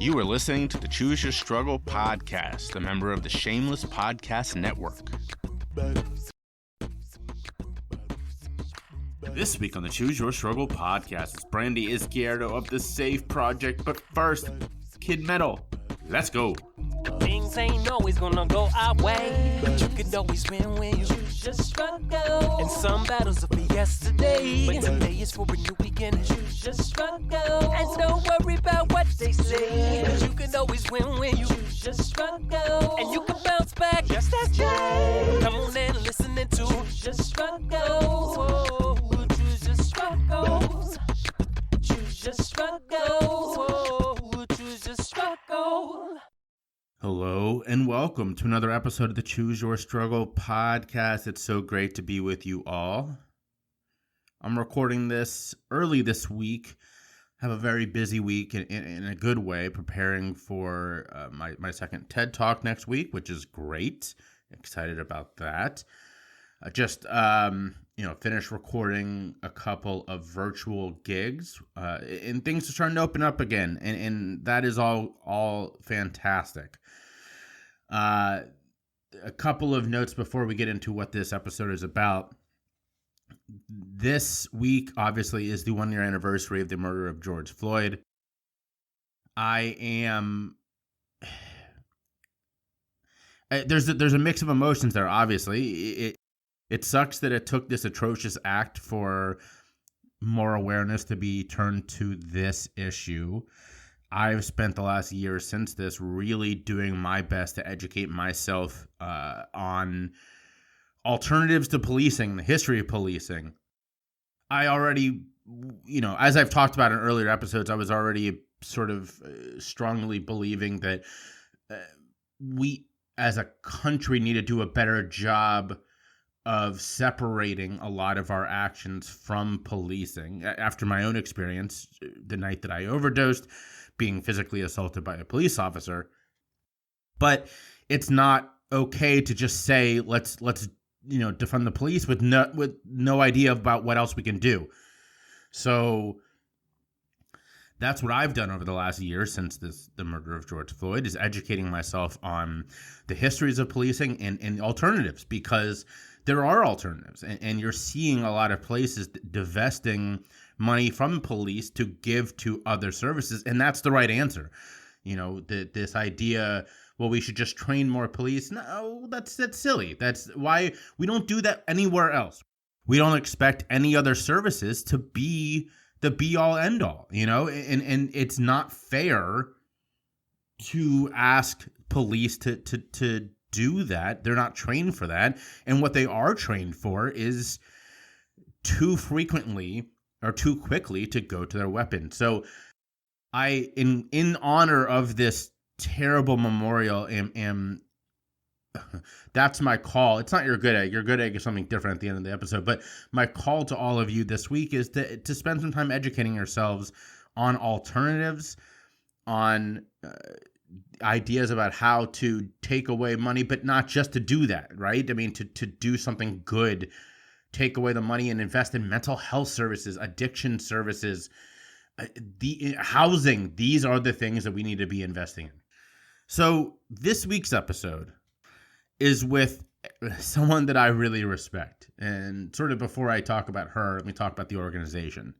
You are listening to the Choose Your Struggle podcast, a member of the Shameless Podcast Network. This week on the Choose Your Struggle podcast is Brandee Izquierdo of the Safe Project. But first, Kid Metal. Let's go. Things ain't always gonna go our way, but you can always win when you choose your struggle. And some battles are for yesterday, but today is for a new beginning. Choose your struggle, and don't worry about what they say, but you can always win when you choose your struggle. And you can bounce back just as Jay. Come on and listen to Choose Your Struggles. Whoa, choose your struggles. Choose your struggles. Whoa, choose your struggle. Hello and welcome to another episode of the Choose Your Struggle podcast. It's so great to be with you all. I'm recording this early this week. I have a very busy week in a good way, preparing for my second TED Talk next week, which is great. Excited about that. Finished recording a couple of virtual gigs, and things are starting to open up again, and that is all fantastic. A couple of notes before we get into what this episode is about. This week, obviously, is the 1-year anniversary of the murder of George Floyd. There's a mix of emotions there, obviously. It sucks that it took this atrocious act for more awareness to be turned to this issue. I've spent the last year since this really doing my best to educate myself on alternatives to policing, the history of policing. I already, as I've talked about in earlier episodes, I was already sort of strongly believing that we as a country need to do a better job of separating a lot of our actions from policing. After my own experience, the night that I overdosed, being physically assaulted by a police officer. But it's not okay to just say let's defund the police with no idea about what else we can do. So that's what I've done over the last year since the murder of George Floyd, is educating myself on the histories of policing and alternatives, because there are alternatives, and you're seeing a lot of places divesting money from police to give to other services, and that's the right answer. This idea, well, we should just train more police. No, that's silly. That's why we don't do that anywhere else. We don't expect any other services to be the be-all, end-all, and it's not fair to ask police to do that. They're not trained for that. And what they are trained for is too frequently or too quickly to go to their weapon. So I, in honor of this terrible memorial, am that's my call. It's not your good egg. Your good egg is something different at the end of the episode. But my call to all of you this week is to spend some time educating yourselves on alternatives, on ideas about how to take away money, but not just to do that, right? I mean, to do something good, take away the money and invest in mental health services, addiction services, the housing. These are the things that we need to be investing in. So this week's episode is with someone that I really respect. And sort of before I talk about her, let me talk about the organization.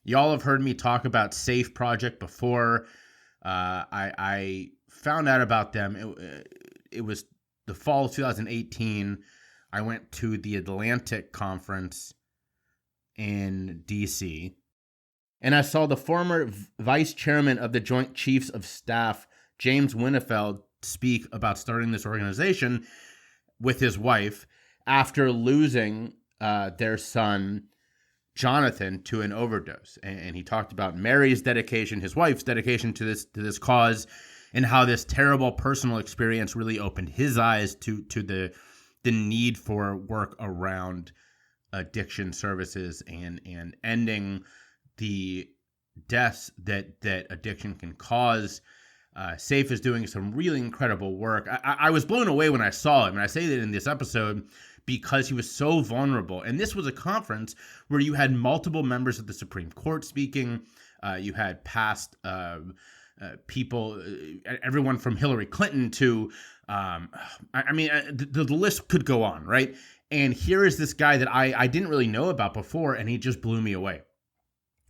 Y'all have heard me talk about Safe Project before. I found out about them. It was the fall of 2018. I went to the Atlantic conference in DC, and I saw the former vice chairman of the Joint Chiefs of Staff, James Winnefeld, speak about starting this organization with his wife after losing their son, Jonathan, to an overdose. And he talked about Mary's dedication, his wife's dedication to this cause, and how this terrible personal experience really opened his eyes to the need for work around addiction services and ending the deaths that addiction can cause. Safe is doing some really incredible work. I was blown away when I saw him, and I say that in this episode because he was so vulnerable. And this was a conference where you had multiple members of the Supreme Court speaking. You had past people, everyone from Hillary Clinton to, the list could go on, right? And here is this guy that I didn't really know about before, and he just blew me away.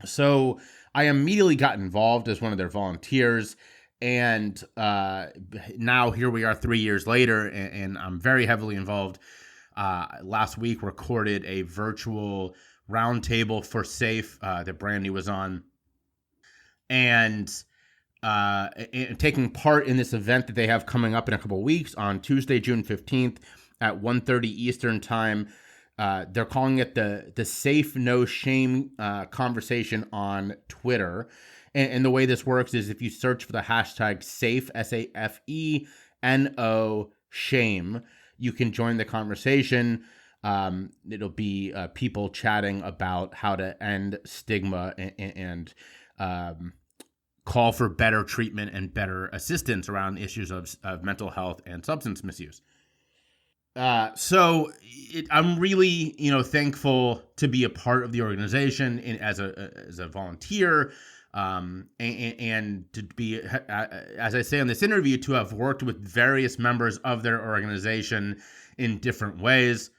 So I immediately got involved as one of their volunteers. And now here we are 3 years later, and I'm very heavily involved. Last week recorded a virtual roundtable for SAFE that Brandee was on. And taking part in this event that they have coming up in a couple of weeks on Tuesday, June 15th at 1:30 Eastern time. They're calling it the Safe No Shame conversation on Twitter. And the way this works is if you search for the hashtag SAFE, SAFENO, shame, you can join the conversation. It'll be people chatting about how to end stigma and call for better treatment and better assistance around issues of mental health and substance misuse. I'm really, thankful to be a part of the organization as a volunteer, and to be, as I say in this interview, to have worked with various members of their organization in different ways.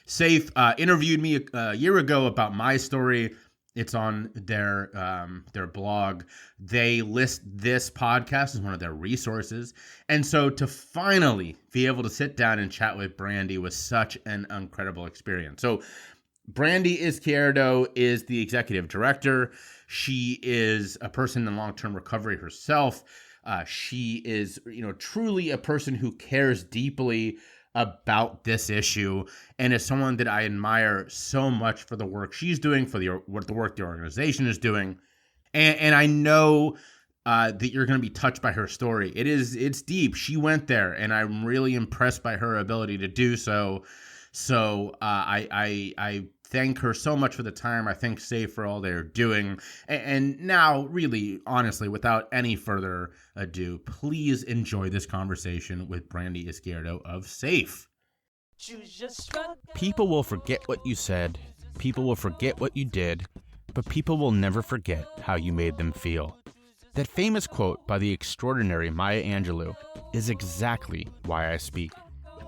SAFE interviewed me a year ago about my story. It's on their blog. They list this podcast as one of their resources. And so to finally be able to sit down and chat with Brandee was such an incredible experience. So Brandee Izquierdo is the executive director. She is a person in long-term recovery herself. She is, truly a person who cares deeply about this issue, and is someone that I admire so much for the work she's doing, for the work the organization is doing, and I know that you're going to be touched by her story. It's deep. She went there, and I'm really impressed by her ability to do so. So I thank her so much for the time. I thank SAFE for all they're doing. And now, really, honestly, without any further ado, please enjoy this conversation with Brandee Izquierdo of SAFE. People will forget what you said, people will forget what you did, but people will never forget how you made them feel. That famous quote by the extraordinary Maya Angelou is exactly why I speak.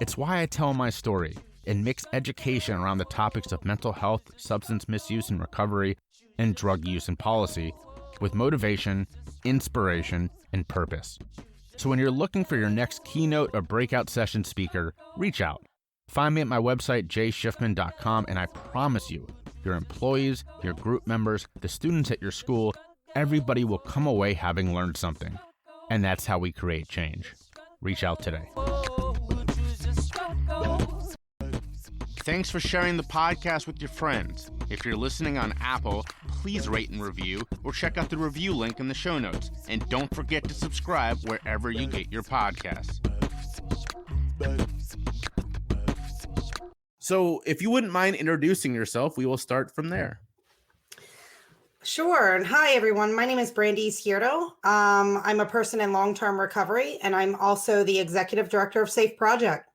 It's why I tell my story and mix education around the topics of mental health, substance misuse and recovery, and drug use and policy with motivation, inspiration, and purpose. So when you're looking for your next keynote or breakout session speaker, reach out. Find me at my website, jshifman.com, and I promise you, your employees, your group members, the students at your school, everybody will come away having learned something. And that's how we create change. Reach out today. Thanks for sharing the podcast with your friends. If you're listening on Apple, please rate and review, or check out the review link in the show notes. And don't forget to subscribe wherever you get your podcasts. So if you wouldn't mind introducing yourself, we will start from there. Sure. And hi, everyone. My name is Brandee Izquierdo. I'm a person in long-term recovery, and I'm also the executive director of SAFE Project.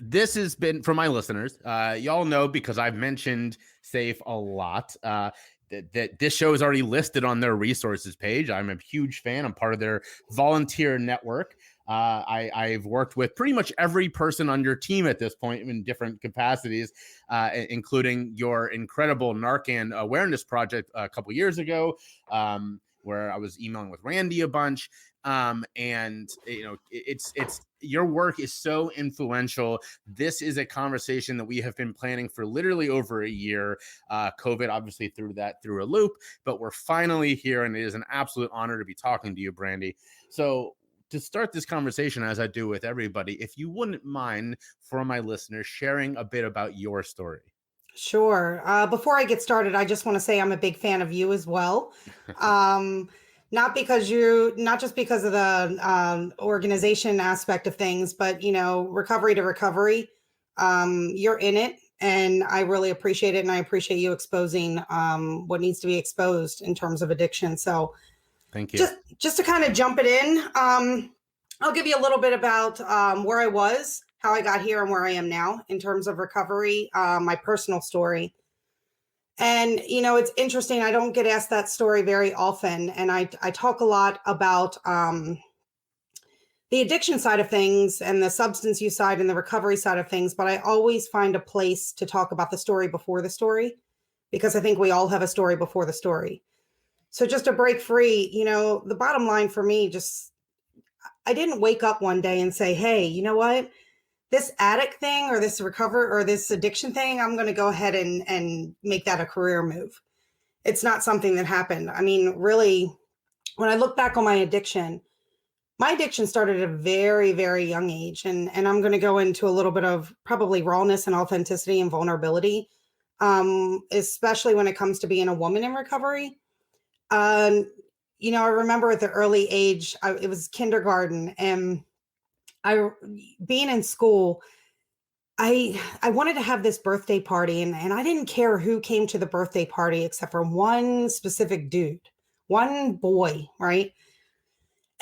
This has been, for my listeners, y'all know, because I've mentioned SAFE a lot, that this show is already listed on their resources page. I'm a huge fan. I'm part of their volunteer network. I've worked with pretty much every person on your team at this point in different capacities, including your incredible Narcan awareness project a couple years ago, where I was emailing with Randy a bunch. And it's your work is so influential. This is a conversation that we have been planning for literally over a year. COVID obviously threw that through a loop, but we're finally here, and it is an absolute honor to be talking to you, Brandee. So to start this conversation, as I do with everybody, if you wouldn't mind, for my listeners, sharing a bit about your story. Sure. Before I get started, I just want to say I'm a big fan of you as well. Not just because of the organization aspect of things, but, recovery to recovery, you're in it, and I really appreciate it. And I appreciate you exposing what needs to be exposed in terms of addiction. So thank you. Just to kind of jump it in, I'll give you a little bit about where I was, how I got here, and where I am now in terms of recovery, my personal story. And, it's interesting. I don't get asked that story very often. And I talk a lot about the addiction side of things and the substance use side and the recovery side of things. But I always find a place to talk about the story before the story, because I think we all have a story before the story. So just to break free, the bottom line for me, I didn't wake up one day and say, hey, you know what? This addict thing or this or this addiction thing, I'm going to go ahead and make that a career move. It's not something that happened. I mean, really, when I look back on my addiction started at a very, very young age. And I'm going to go into a little bit of probably rawness and authenticity and vulnerability, especially when it comes to being a woman in recovery. I remember at the early age, it was kindergarten, and being in school, I wanted to have this birthday party, and I didn't care who came to the birthday party except for one specific dude, one boy, right?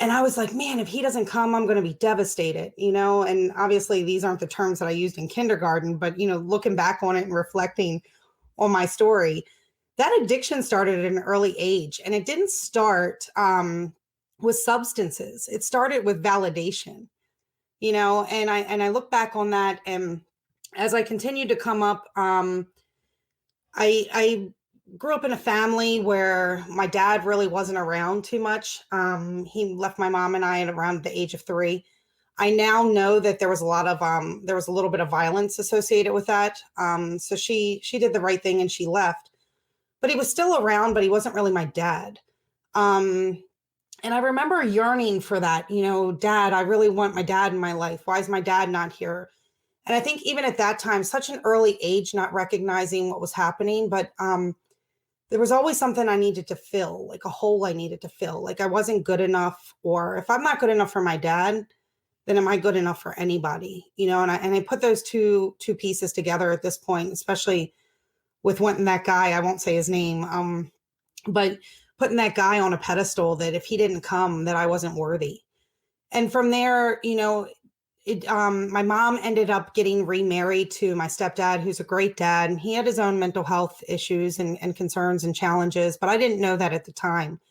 And I was like, man, if he doesn't come, I'm going to be devastated, and obviously these aren't the terms that I used in kindergarten, but, looking back on it and reflecting on my story, that addiction started at an early age, and it didn't start with substances. It started with validation, and I look back on that, and as I continued to come up, I grew up in a family where my dad really wasn't around too much. He left my mom and I at around the age of 3. I now know that there was a little bit of violence associated with that. So she did the right thing and she left, but he was still around, but he wasn't really my dad. And I remember yearning for that, dad, I really want my dad in my life. Why is my dad not here? And I think even at that time, such an early age, not recognizing what was happening, but there was always something I needed to fill, like a hole I needed to fill. Like I wasn't good enough, or if I'm not good enough for my dad, then am I good enough for anybody? And I put those two pieces together at this point, especially with wanting that guy. I won't say his name, but putting that guy on a pedestal, that if he didn't come, that I wasn't worthy. And from there, my mom ended up getting remarried to my stepdad, who's a great dad. And he had his own mental health issues and concerns and challenges, but I didn't know that at the time.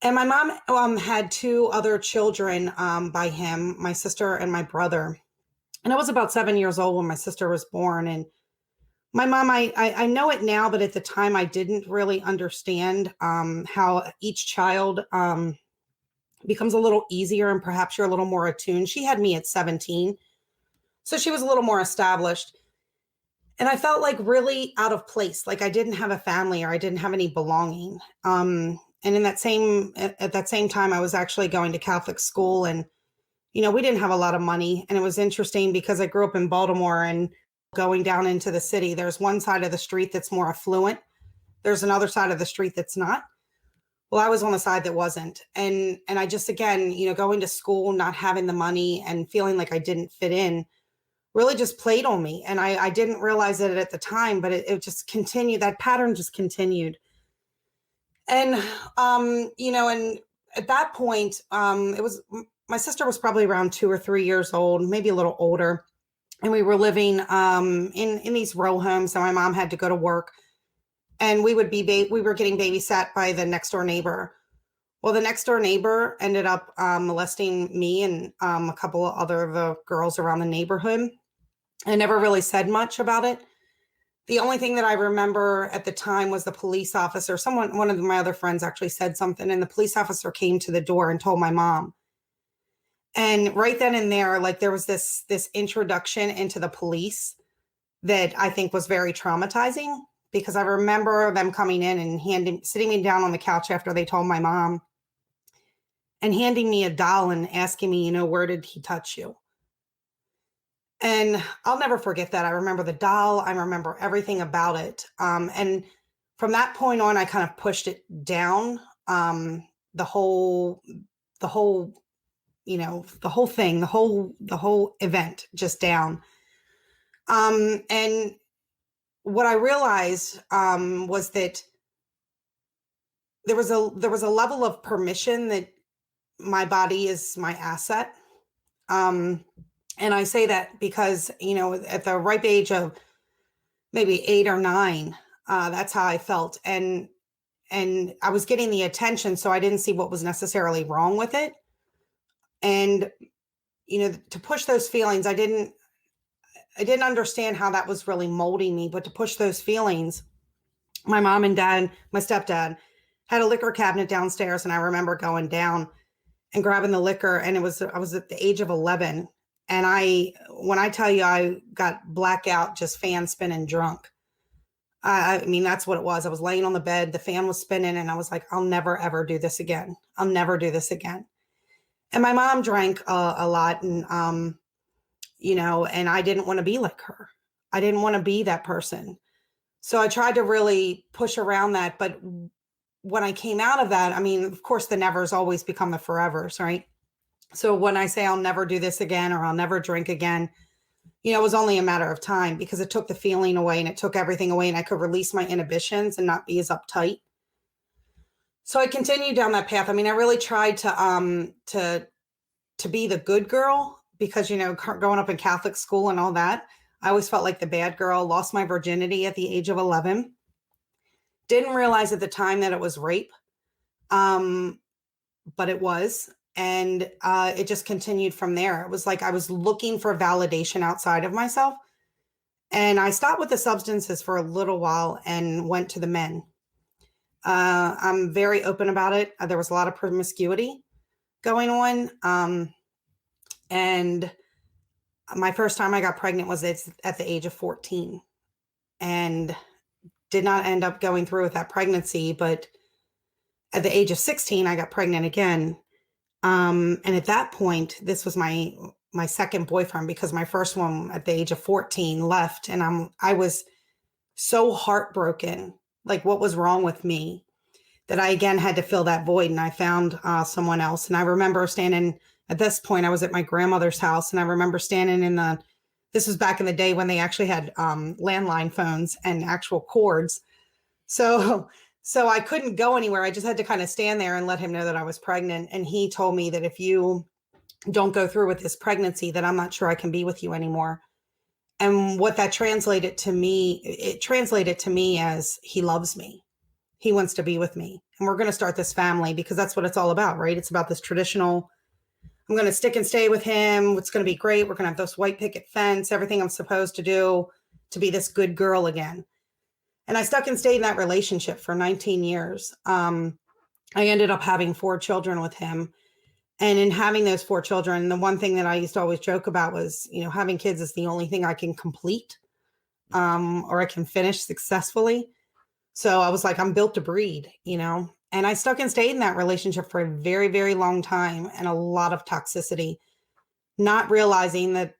And my mom had 2 other children by him, my sister and my brother. And I was about 7 years old when my sister was born. And my mom, I know it now, but at the time I didn't really understand how each child becomes a little easier and perhaps you're a little more attuned. She had me at 17, so she was a little more established. And I felt like really out of place, like I didn't have a family or I didn't have any belonging. And at that same time, I was actually going to Catholic school, and, we didn't have a lot of money. And it was interesting because I grew up in Baltimore, and going down into the city, there's one side of the street that's more affluent. There's another side of the street that's not. Well, I was on the side that wasn't. And I just, again, going to school, not having the money and feeling like I didn't fit in really just played on me. And I didn't realize it at the time, but it just continued. That pattern just continued. And, and at that point, my sister was probably around 2 or 3 years old, maybe a little older. And we were living in these row homes. So my mom had to go to work, and we were getting babysat by the next door neighbor. Well, the next door neighbor ended up molesting me and a couple of the girls around the neighborhood. I never really said much about it. The only thing that I remember at the time was the police officer. One of my other friends actually said something, and the police officer came to the door and told my mom. And right then and there, like there was this introduction into the police that I think was very traumatizing, because I remember them coming in and sitting me down on the couch after they told my mom and handing me a doll and asking me, where did he touch you? And I'll never forget that. I remember the doll. I remember everything about it. And from that point on, I kind of pushed it down, the whole thing, the whole event just down. And what I realized was that there was a level of permission that my body is my asset. And I say that because, at the ripe age of maybe 8 or 9, That's how I felt. And I was getting the attention, so I didn't see what was necessarily wrong with it. And, to push those feelings, I didn't understand how that was really molding me, but to push those feelings, my mom and dad, my stepdad had a liquor cabinet downstairs. And I remember going down and grabbing the liquor. And I was at the age of 11. And when I tell you, I got blackout, just fan spinning drunk. I mean, that's what it was. I was laying on the bed, the fan was spinning, and I was like, I'll never, ever do this again. I'll never do this again. And my mom drank a lot, and, and I didn't want to be like her. I didn't want to be that person. So I tried to really push around that. But when I came out of that, I mean, of course, the nevers always become the forevers, right? So when I say I'll never do this again, or I'll never drink again, it was only a matter of time, because it took the feeling away and it took everything away, and I could release my inhibitions and not be as uptight. So I continued down that path. I mean, I really tried to be the good girl, because, growing up in Catholic school and all that, I always felt like the bad girl. Lost my virginity at the age of 11. Didn't realize at the time that it was rape. But it was. And it just continued from there. It was like I was looking for validation outside of myself. And I stopped with the substances for a little while and went to the men. I'm very open about it. There was a lot of promiscuity going on. And my first time I got pregnant was at the age of 14. And did not end up going through with that pregnancy. But at the age of 16, I got pregnant again. And at that point, this was my second boyfriend, because my first one at the age of 14 left. And I was so heartbroken, like what was wrong with me, that I again had to fill that void. And I found someone else. And I remember standing at this point, I was at my grandmother's house, and I remember standing this was back in the day when they actually had landline phones and actual cords. So I couldn't go anywhere. I just had to kind of stand there and let him know that I was pregnant. And he told me that if you don't go through with this pregnancy, that I'm not sure I can be with you anymore. And what that translated to me as he loves me. He wants to be with me. And we're going to start this family, because that's what it's all about, right? It's about this traditional, I'm going to stick and stay with him. It's going to be great. We're going to have this white picket fence, everything I'm supposed to do to be this good girl again. And I stuck and stayed in that relationship for 19 years. I ended up having 4 children with him. And in having those 4 children, the one thing that I used to always joke about was, having kids is the only thing I can complete or I can finish successfully. So I was like, I'm built to breed, and I stuck and stayed in that relationship for a very, very long time, and a lot of toxicity, not realizing that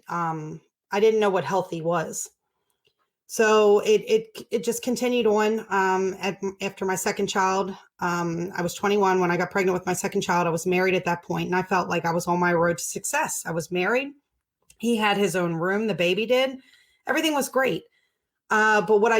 I didn't know what healthy was. So it just continued on. After my second child, I was 21 when I got pregnant with my second child. I was married at that point, and I felt like I was on my road to success. I was married. He had his own room. The baby did. Everything was great. But what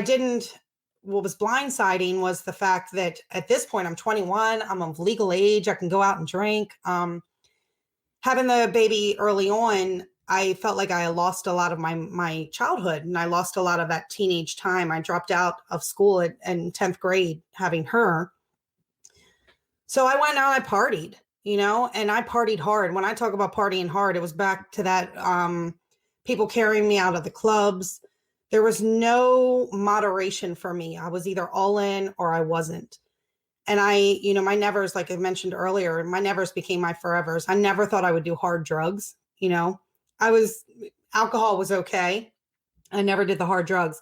was blindsiding was the fact that at this point, I'm 21. I'm of legal age. I can go out and drink. Having the baby early on, I felt like I lost a lot of my childhood, and I lost a lot of that teenage time. I dropped out of school in 10th grade having her. So I went out and I partied, and I partied hard. When I talk about partying hard, it was back to that people carrying me out of the clubs. There was no moderation for me. I was either all in or I wasn't. And my nevers, like I mentioned earlier, my nevers became my forevers. I never thought I would do hard drugs, alcohol was okay. I never did the hard drugs.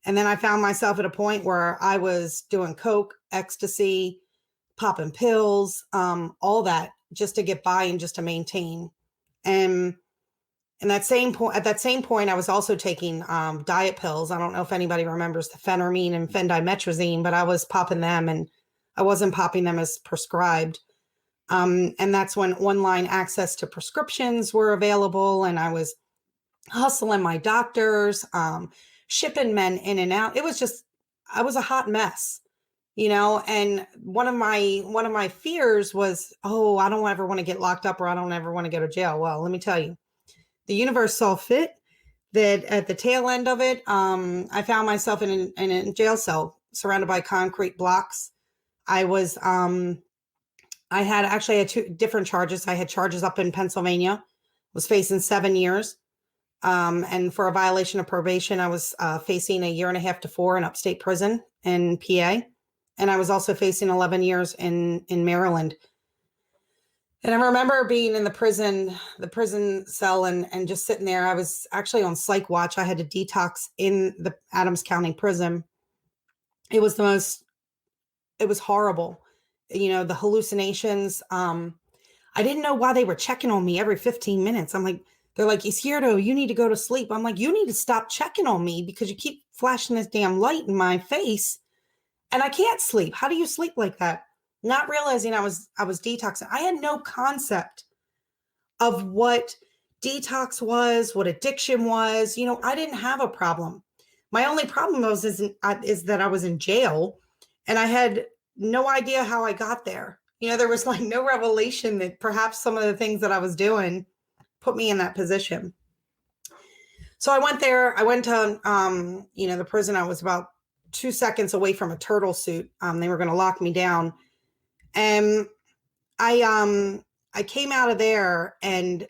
And then I found myself at a point where I was doing coke, ecstasy, popping pills, all that just to get by and just to maintain. And at that same point, I was also taking diet pills. I don't know if anybody remembers the phentermine and phendimetrazine, but I was popping them, and I wasn't popping them as prescribed. And that's when online access to prescriptions were available, and I was hustling my doctors, shipping men in and out. I was a hot mess, and one of my fears was, I don't ever want to get locked up, or I don't ever want to go to jail. Well, let me tell you, the universe saw fit that at the tail end of it, I found myself in a jail cell surrounded by concrete blocks. I was, I had two different charges. I had charges up in Pennsylvania, was facing 7 years. And for a violation of probation, I was facing 1.5 to 4 in upstate prison in PA. And I was also facing 11 years in Maryland. And I remember being in the prison cell and just sitting there. I was actually on psych watch. I had to detox in the Adams County prison. It was horrible. The hallucinations. I didn't know why they were checking on me every 15 minutes. They're like, Izquierdo, you need to go to sleep. I'm like, you need to stop checking on me because you keep flashing this damn light in my face and I can't sleep. How do you sleep like that? Not realizing I was detoxing. I had no concept of what detox was, what addiction was. I didn't have a problem. My only problem is that I was in jail and I had no idea how I got there. There was like no revelation that perhaps some of the things that I was doing put me in that position. So I went there. I went to, the prison. I was about 2 seconds away from a turtle suit. They were going to lock me down. And I came out of there, and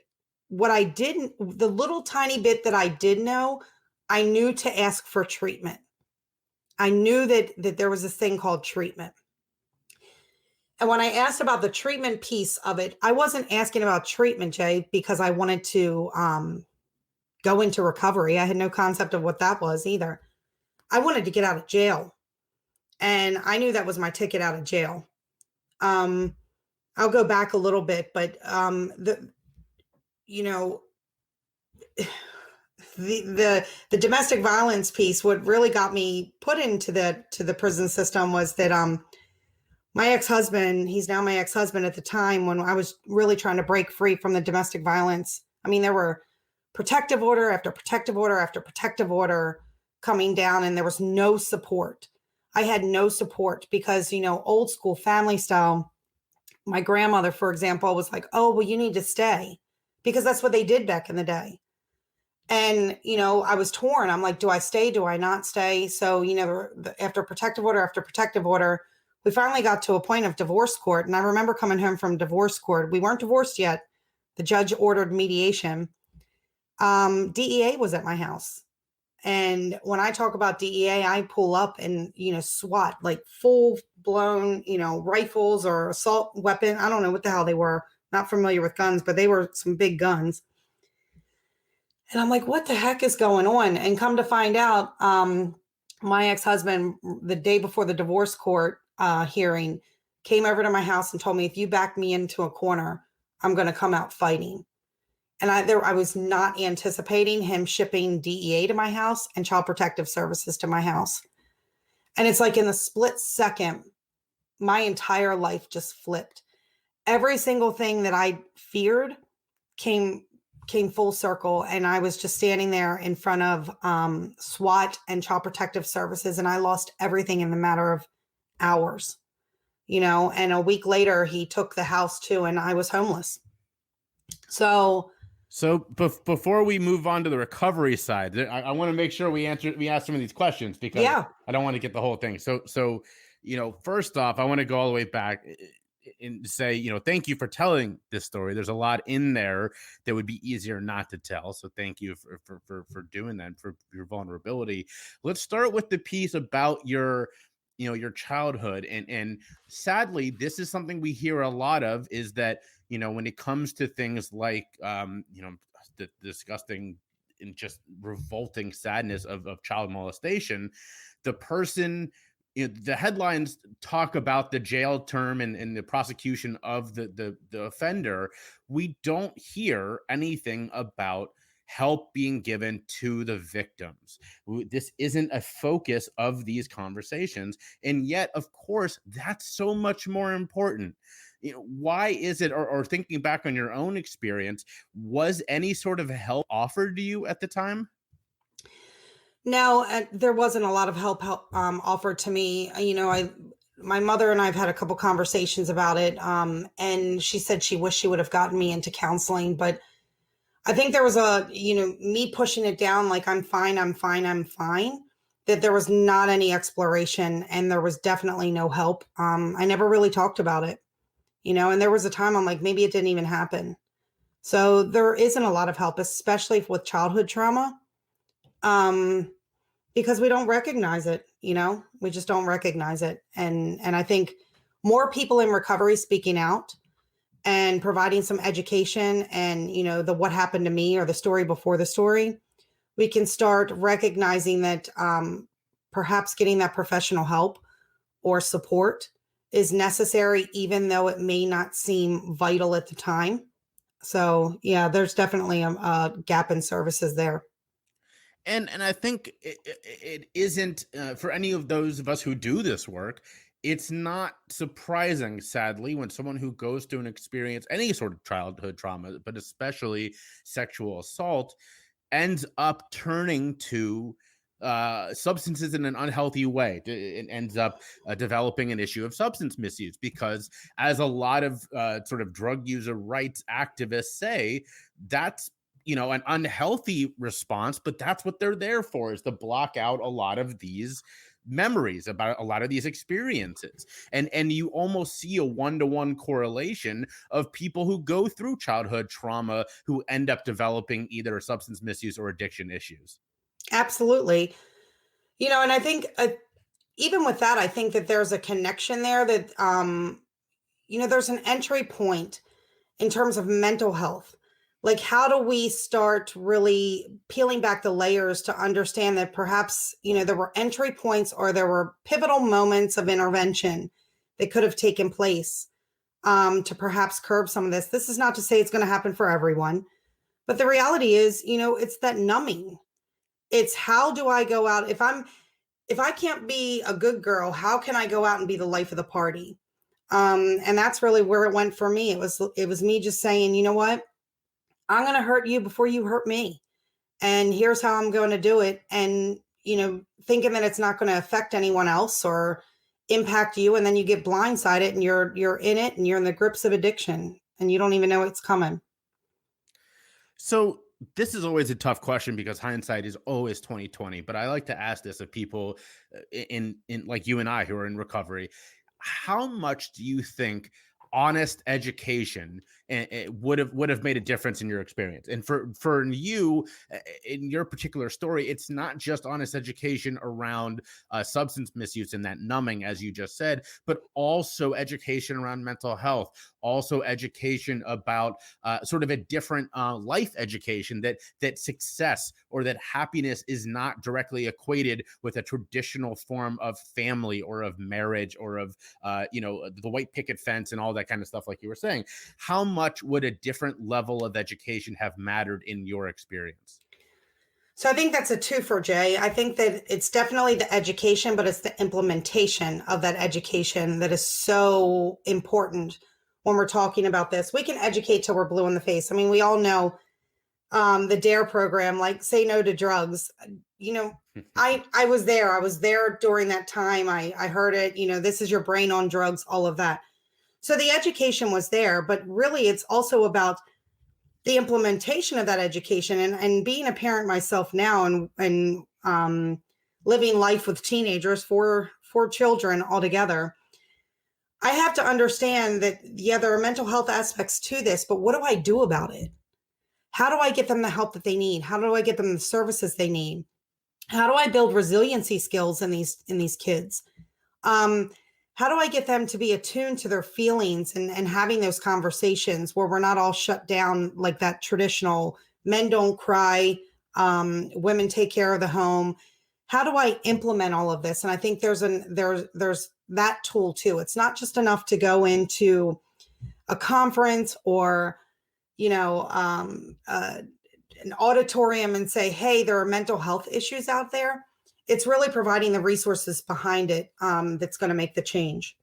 the little tiny bit that I did know, I knew to ask for treatment. I knew that there was this thing called treatment. And when I asked about the treatment piece of it, I wasn't asking about treatment, Jay, because I wanted to go into recovery. I had no concept of what that was either. I wanted to get out of jail. And I knew that was my ticket out of jail. I'll go back a little bit, but the domestic violence piece, what really got me put into the prison system was that my ex-husband, he's now my ex-husband at the time when I was really trying to break free from the domestic violence. There were protective order after protective order after protective order coming down, and there was no support. I had no support because, old school family style, my grandmother, for example, was like, oh, well, you need to stay because that's what they did back in the day. And, I was torn. I'm like, do I stay? Do I not stay? So, after protective order, we finally got to a point of divorce court. And I remember coming home from divorce court. We weren't divorced yet. The judge ordered mediation. DEA was at my house. And when I talk about DEA, I pull up and, SWAT, like full blown, rifles or assault weapon. I don't know what the hell they were. Not familiar with guns, but they were some big guns. And I'm like, what the heck is going on? And come to find out, my ex-husband, the day before the divorce court hearing, came over to my house and told me, if you back me into a corner, I'm going to come out fighting. And I was not anticipating him shipping DEA to my house and Child Protective Services to my house. And it's like in the split second, my entire life just flipped. Every single thing that I feared came full circle. And I was just standing there in front of SWAT and Child Protective Services. And I lost everything in the matter of hours, and a week later he took the house too. And I was homeless. So before we move on to the recovery side, I want to make sure we ask some of these questions because I don't want to get the whole thing. So, first off, I want to go all the way back and say, thank you for telling this story. There's a lot in there that would be easier not to tell. So thank you for doing that, for your vulnerability. Let's start with the piece about your childhood. And sadly, this is something we hear a lot of, is that, when it comes to things like, the disgusting and just revolting sadness of child molestation, the person, the headlines talk about the jail term and the prosecution of the offender. We don't hear anything about help being given to the victims. This isn't a focus of these conversations. And yet, of course, that's so much more important. Why is it, or thinking back on your own experience, was any sort of help offered to you at the time? No, there wasn't a lot of help offered to me. My mother and I have had a couple conversations about it. And she said she wished she would have gotten me into counseling, but I think there was me pushing it down like I'm fine, that there was not any exploration and there was definitely no help. I never really talked about it, and there was a time I'm like, maybe it didn't even happen. So there isn't a lot of help, especially with childhood trauma, because we don't recognize it, we just don't recognize it. And I think more people in recovery speaking out and providing some education and, the what happened to me or the story before the story, we can start recognizing that perhaps getting that professional help or support is necessary, even though it may not seem vital at the time. So, yeah, there's definitely a gap in services there. And I think it isn't for any of those of us who do this work. It's not surprising, sadly, when someone who goes through an experience, any sort of childhood trauma, but especially sexual assault, ends up turning to substances in an unhealthy way. It ends up developing an issue of substance misuse, because as a lot of sort of drug user rights activists say, that's an unhealthy response, but that's what they're there for, is to block out a lot of these memories about a lot of these experiences. And you almost see a one-to-one correlation of people who go through childhood trauma who end up developing either substance misuse or addiction issues. Absolutely. And I think even with that, I think that there's a connection there that, there's an entry point in terms of mental health. Like, how do we start really peeling back the layers to understand that perhaps, there were entry points or there were pivotal moments of intervention that could have taken place to perhaps curb some of this. This is not to say it's going to happen for everyone, but the reality is, it's that numbing. It's how do I go out? If I can't be a good girl, how can I go out and be the life of the party? And that's really where it went for me. It was me just saying, you know what? I'm going to hurt you before you hurt me. And here's how I'm going to do it. And, thinking that it's not going to affect anyone else or impact you. And then you get blindsided and you're in it and you're in the grips of addiction and you don't even know it's coming. So this is always a tough question because hindsight is always 2020. But I like to ask this of people in like you and I who are in recovery. How much do you think honest education would have made a difference in your experience? And for you, in your particular story, it's not just honest education around substance misuse and that numbing, as you just said, but also education around mental health, also education about sort of a different life education, that success or that happiness is not directly equated with a traditional form of family or of marriage or of the white picket fence and all that kind of stuff, like you were saying. How much would a different level of education have mattered in your experience? So I think that's a twofer, Jay. I think that it's definitely the education, but it's the implementation of that education that is so important when we're talking about this. We can educate till we're blue in the face. I mean, we all know the DARE program, like say no to drugs. I was there. I was there during that time. I heard it, this is your brain on drugs, all of that. So the education was there, but really it's also about the implementation of that education and being a parent myself now and living life with teenagers, four children altogether. I have to understand that, yeah, there are mental health aspects to this, but what do I do about it? How do I get them the help that they need? How do I get them the services they need? How do I build resiliency skills in these kids? How do I get them to be attuned to their feelings and having those conversations where we're not all shut down like that traditional men don't cry, women take care of the home? How do I implement all of this? And I think there's that tool too. It's not just enough to go into a conference or, an auditorium and say, hey, there are mental health issues out there. It's really providing the resources behind it that's going to make the change.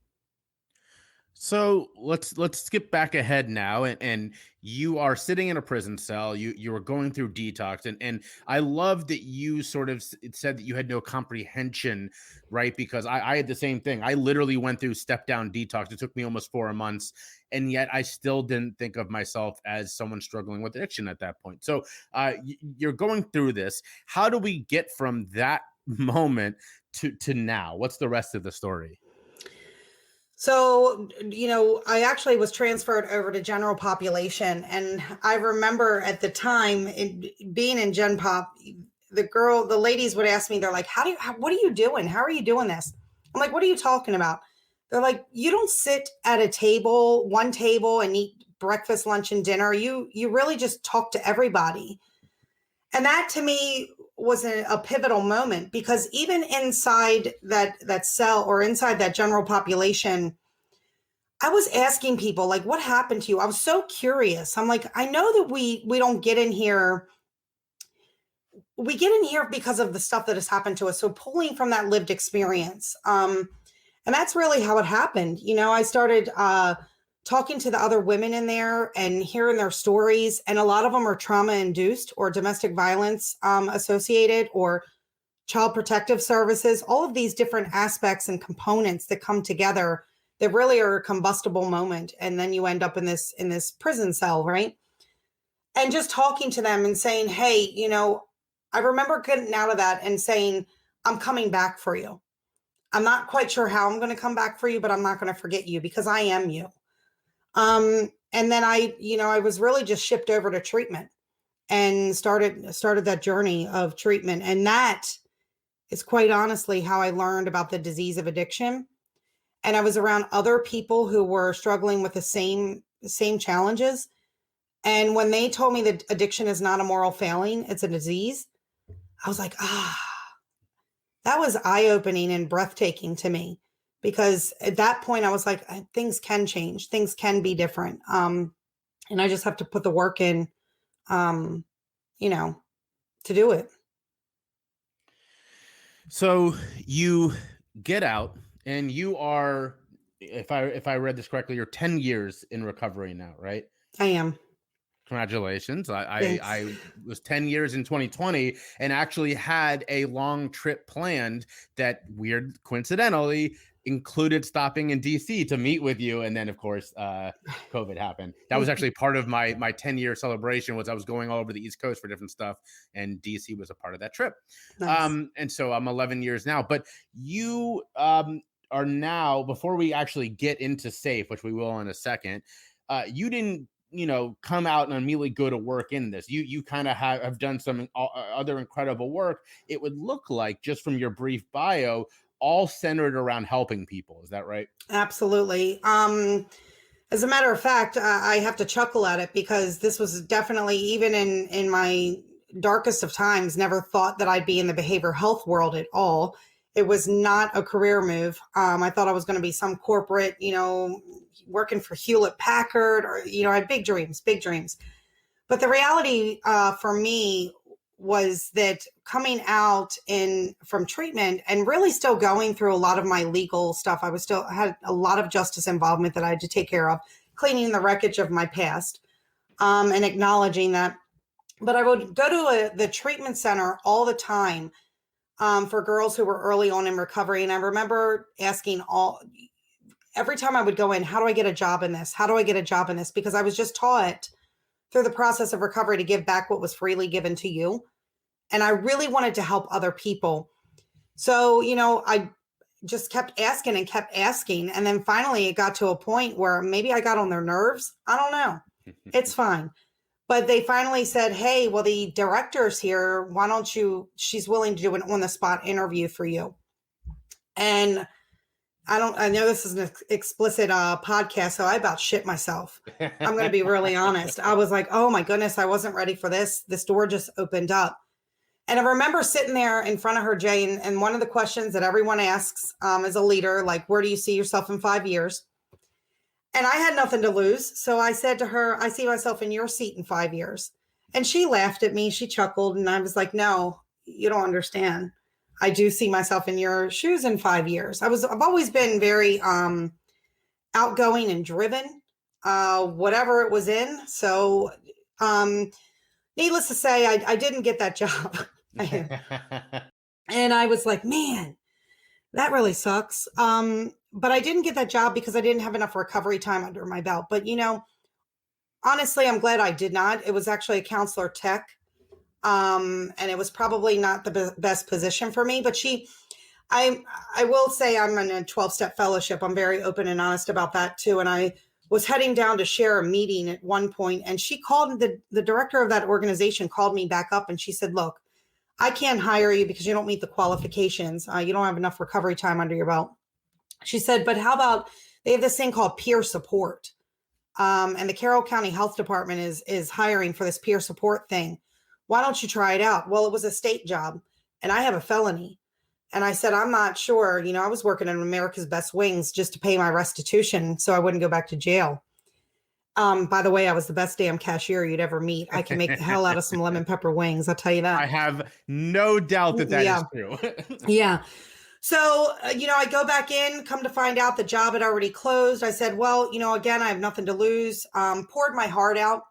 So let's skip back ahead now, and you are sitting in a prison cell. You were going through detox, and I love that you sort of said that you had no comprehension, right? Because I had the same thing. I literally went through step down detox. It took me almost 4 months, and yet I still didn't think of myself as someone struggling with addiction at that point. So you're going through this. How do we get from that moment to now? What's the rest of the story? So, I actually was transferred over to general population. And I remember at the time being in Gen Pop, the ladies would ask me, they're like, what are you doing? How are you doing this? I'm like, what are you talking about? They're like, you don't sit at one table and eat breakfast, lunch, and dinner. You really just talk to everybody. And that to me was a pivotal moment, because even inside that cell or inside that general population, I was asking people, like, what happened to you? I was so curious. I'm like, I know that we don't get in here. We get in here because of the stuff that has happened to us. So pulling from that lived experience. And that's really how it happened. I started talking to the other women in there and hearing their stories. And a lot of them are trauma induced or domestic violence associated, or child protective services, all of these different aspects and components that come together that really are a combustible moment. And then you end up in this prison cell, right? And just talking to them and saying, hey, I remember getting out of that and saying, I'm coming back for you. I'm not quite sure how I'm going to come back for you, but I'm not going to forget you, because I am you. And then I was really just shipped over to treatment and started that journey of treatment. And that is quite honestly how I learned about the disease of addiction. And I was around other people who were struggling with the same challenges. And when they told me that addiction is not a moral failing, it's a disease, I was like, that was eye-opening and breathtaking to me. Because at that point I was like, things can change, things can be different. And I just have to put the work in, to do it. So you get out, and you are, if I read this correctly, you're 10 years in recovery now, right? I am. Congratulations. Thanks. I was 10 years in 2020 and actually had a long trip planned that coincidentally included stopping in DC to meet with you. And then of course, COVID happened. That was actually part of my 10-year celebration. Was I was going all over the East Coast for different stuff, and DC was a part of that trip. Nice. And so I'm 11 years now, but you are now, before we actually get into SAFE, which we will in a second, you didn't come out and immediately go to work in this. You kind of have done some other incredible work. It would look like, just from your brief bio, all centered around helping people. Is that right? Absolutely. As a matter of fact, I have to chuckle at it, because this was definitely, even in my darkest of times, never thought that I'd be in the behavioral health world at all. It was not a career move. I thought I was going to be some corporate, working for Hewlett Packard, or, I had big dreams. But the reality for me was that coming out from treatment and really still going through a lot of my legal stuff, I had a lot of justice involvement that I had to take care of, cleaning the wreckage of my past, and acknowledging that. But I would go to the treatment center all the time for girls who were early on in recovery. And I remember asking every time I would go in, how do I get a job in this? How do I get a job in this? Because I was just taught through the process of recovery to give back what was freely given to you. And I really wanted to help other people. So, I just kept asking. And then finally it got to a point where maybe I got on their nerves. I don't know. It's fine. But they finally said, hey, well, the director's here. Why don't she's willing to do an on-the-spot interview for you. And I know this is an explicit podcast, so I about shit myself. I'm going to be really honest. I was like, oh my goodness, I wasn't ready for this. This door just opened up. And I remember sitting there in front of her, Jane, and one of the questions that everyone asks as a leader, like, where do you see yourself in 5 years? And I had nothing to lose. So I said to her, I see myself in your seat in 5 years. And she laughed at me. She chuckled. And I was like, no, you don't understand. I do see myself in your shoes in 5 years. I've always been very outgoing and driven, whatever it was in. So, needless to say, I didn't get that job. And I was like, man, that really sucks. But I didn't get that job because I didn't have enough recovery time under my belt. But, honestly, I'm glad I did not. It was actually a counselor tech. And it was probably not the best position for me, but I will say I'm in a 12-step fellowship. I'm very open and honest about that too. And I was heading down to share a meeting at one point, and she called the director of that organization called me back up, and she said, look, I can't hire you because you don't meet the qualifications. You don't have enough recovery time under your belt. She said, but how about they have this thing called peer support. And the Carroll County Health Department is hiring for this peer support thing. Why don't you try it out? Well, it was a state job and I have a felony. And I said, I'm not sure. I was working in America's Best Wings just to pay my restitution so I wouldn't go back to jail. By the way, I was the best damn cashier you'd ever meet. I can make the hell out of some lemon pepper wings. I'll tell you that. I have no doubt that is true. Yeah. So, I go back in, come to find out the job had already closed. I said, well, again, I have nothing to lose. Poured my heart out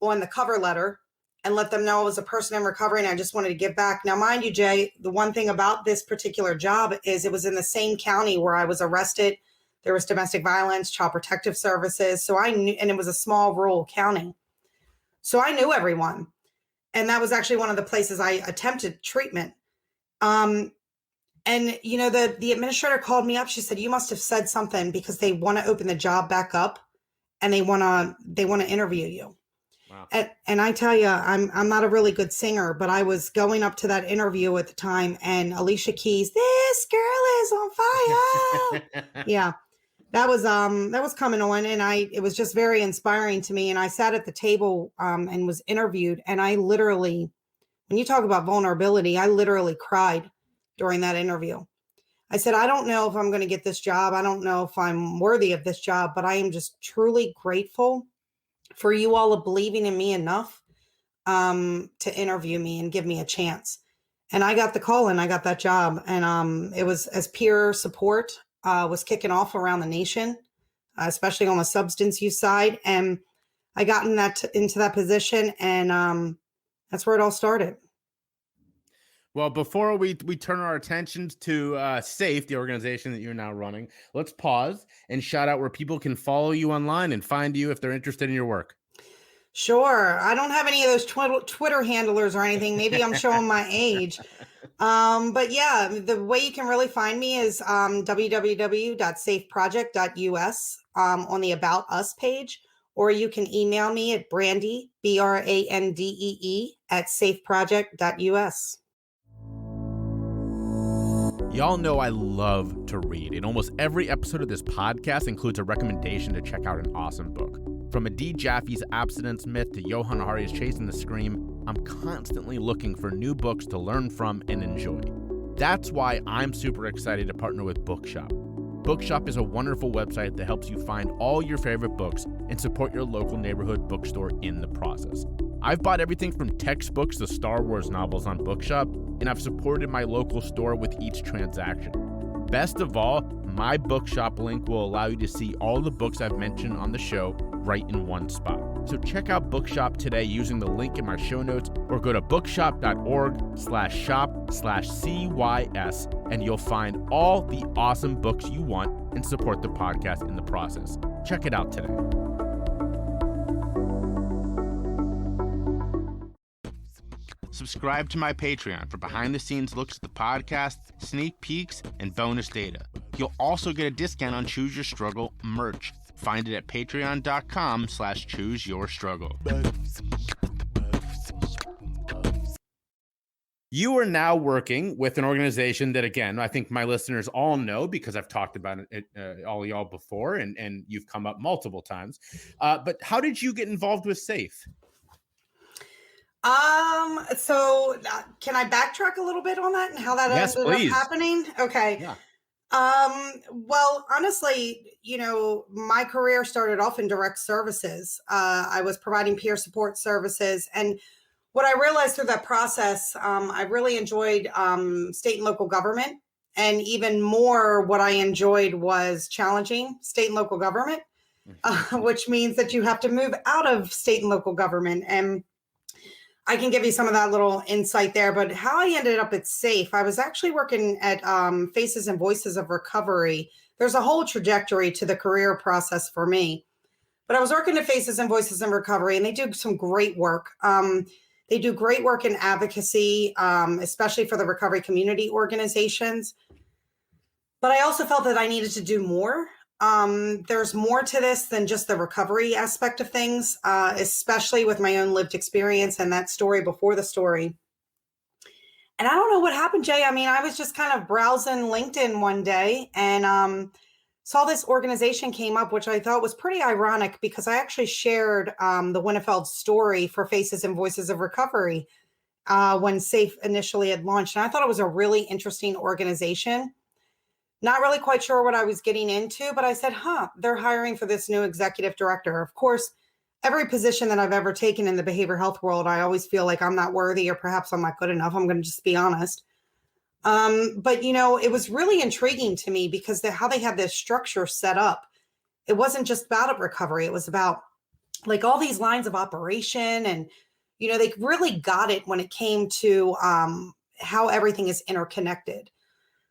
on the cover letter and let them know I was a person in recovery and I just wanted to give back. Now, mind you, Jay, the one thing about this particular job is it was in the same county where I was arrested. There was domestic violence, child protective services. So I knew, and it was a small rural county. So I knew everyone. And that was actually one of the places I attempted treatment. And, the administrator called me up. She said, you must have said something because they want to open the job back up and they want to interview you. Wow. And I tell you, I'm not a really good singer, but I was going up to that interview at the time and Alicia Keys, this girl is on fire. Yeah, that was coming on. And it was just very inspiring to me. And I sat at the table and was interviewed. And I literally, when you talk about vulnerability, I literally cried during that interview. I said, I don't know if I'm going to get this job. I don't know if I'm worthy of this job, but I am just truly grateful for you all believing in me enough to interview me and give me a chance. And I got the call and I got that job. And it was as peer support was kicking off around the nation, especially on the substance use side. And I got into that position and that's where it all started. Well, before we turn our attentions to SAFE, the organization that you're now running, let's pause and shout out where people can follow you online and find you if they're interested in your work. Sure. I don't have any of those Twitter handlers or anything. Maybe I'm showing my age. But yeah, the way you can really find me is www.safeproject.us on the About Us page, or you can email me at Brandee, BRANDEE, at safeproject.us. Y'all know I love to read, and almost every episode of this podcast includes a recommendation to check out an awesome book. From Adi Jaffe's Abstinence Myth to Johann Hari's Chasing the Scream, I'm constantly looking for new books to learn from and enjoy. That's why I'm super excited to partner with Bookshop. Bookshop is a wonderful website that helps you find all your favorite books and support your local neighborhood bookstore in the process. I've bought everything from textbooks to Star Wars novels on Bookshop, and I've supported my local store with each transaction. Best of all, my Bookshop link will allow you to see all the books I've mentioned on the show right in one spot. So check out Bookshop today using the link in my show notes, or go to bookshop.org/shop/CYS, and you'll find all the awesome books you want and support the podcast in the process. Check it out today. Subscribe to my Patreon for behind-the-scenes looks at the podcast, sneak peeks, and bonus data. You'll also get a discount on Choose Your Struggle merch. Find it at patreon.com/chooseyourstruggle. You are now working with an organization that, again, I think my listeners all know because I've talked about it, all y'all before, and you've come up multiple times. But how did you get involved with SAFE? So can I backtrack a little bit on that and how that ended up happening? Okay. Yeah. Well, honestly, my career started off in direct services. I was providing peer support services. And what I realized through that process, I really enjoyed, state and local government. And even more, what I enjoyed was challenging state and local government, which means that you have to move out of state and local government. And I can give you some of that little insight there. But how I ended up at SAFE, I was actually working at Faces and Voices of Recovery. There's a whole trajectory to the career process for me. But I was working at Faces and Voices in Recovery, and they do some great work. They do great work in advocacy, especially for the recovery community organizations. But I also felt that I needed to do more. There's more to this than just the recovery aspect of things, especially with my own lived experience and that story before the story. And I don't know what happened, Jay. I mean, I was just kind of browsing LinkedIn one day and saw this organization came up, which I thought was pretty ironic because I actually shared the Winnefeld story for Faces and Voices of Recovery when SAFE initially had launched. And I thought it was a really interesting organization. Not really quite sure what I was getting into, but I said, they're hiring for this new executive director. Of course, every position that I've ever taken in the behavioral health world, I always feel like I'm not worthy or perhaps I'm not good enough. I'm going to just be honest. But, it was really intriguing to me because how they had this structure set up. It wasn't just about recovery. It was about like all these lines of operation. And, they really got it when it came to how everything is interconnected.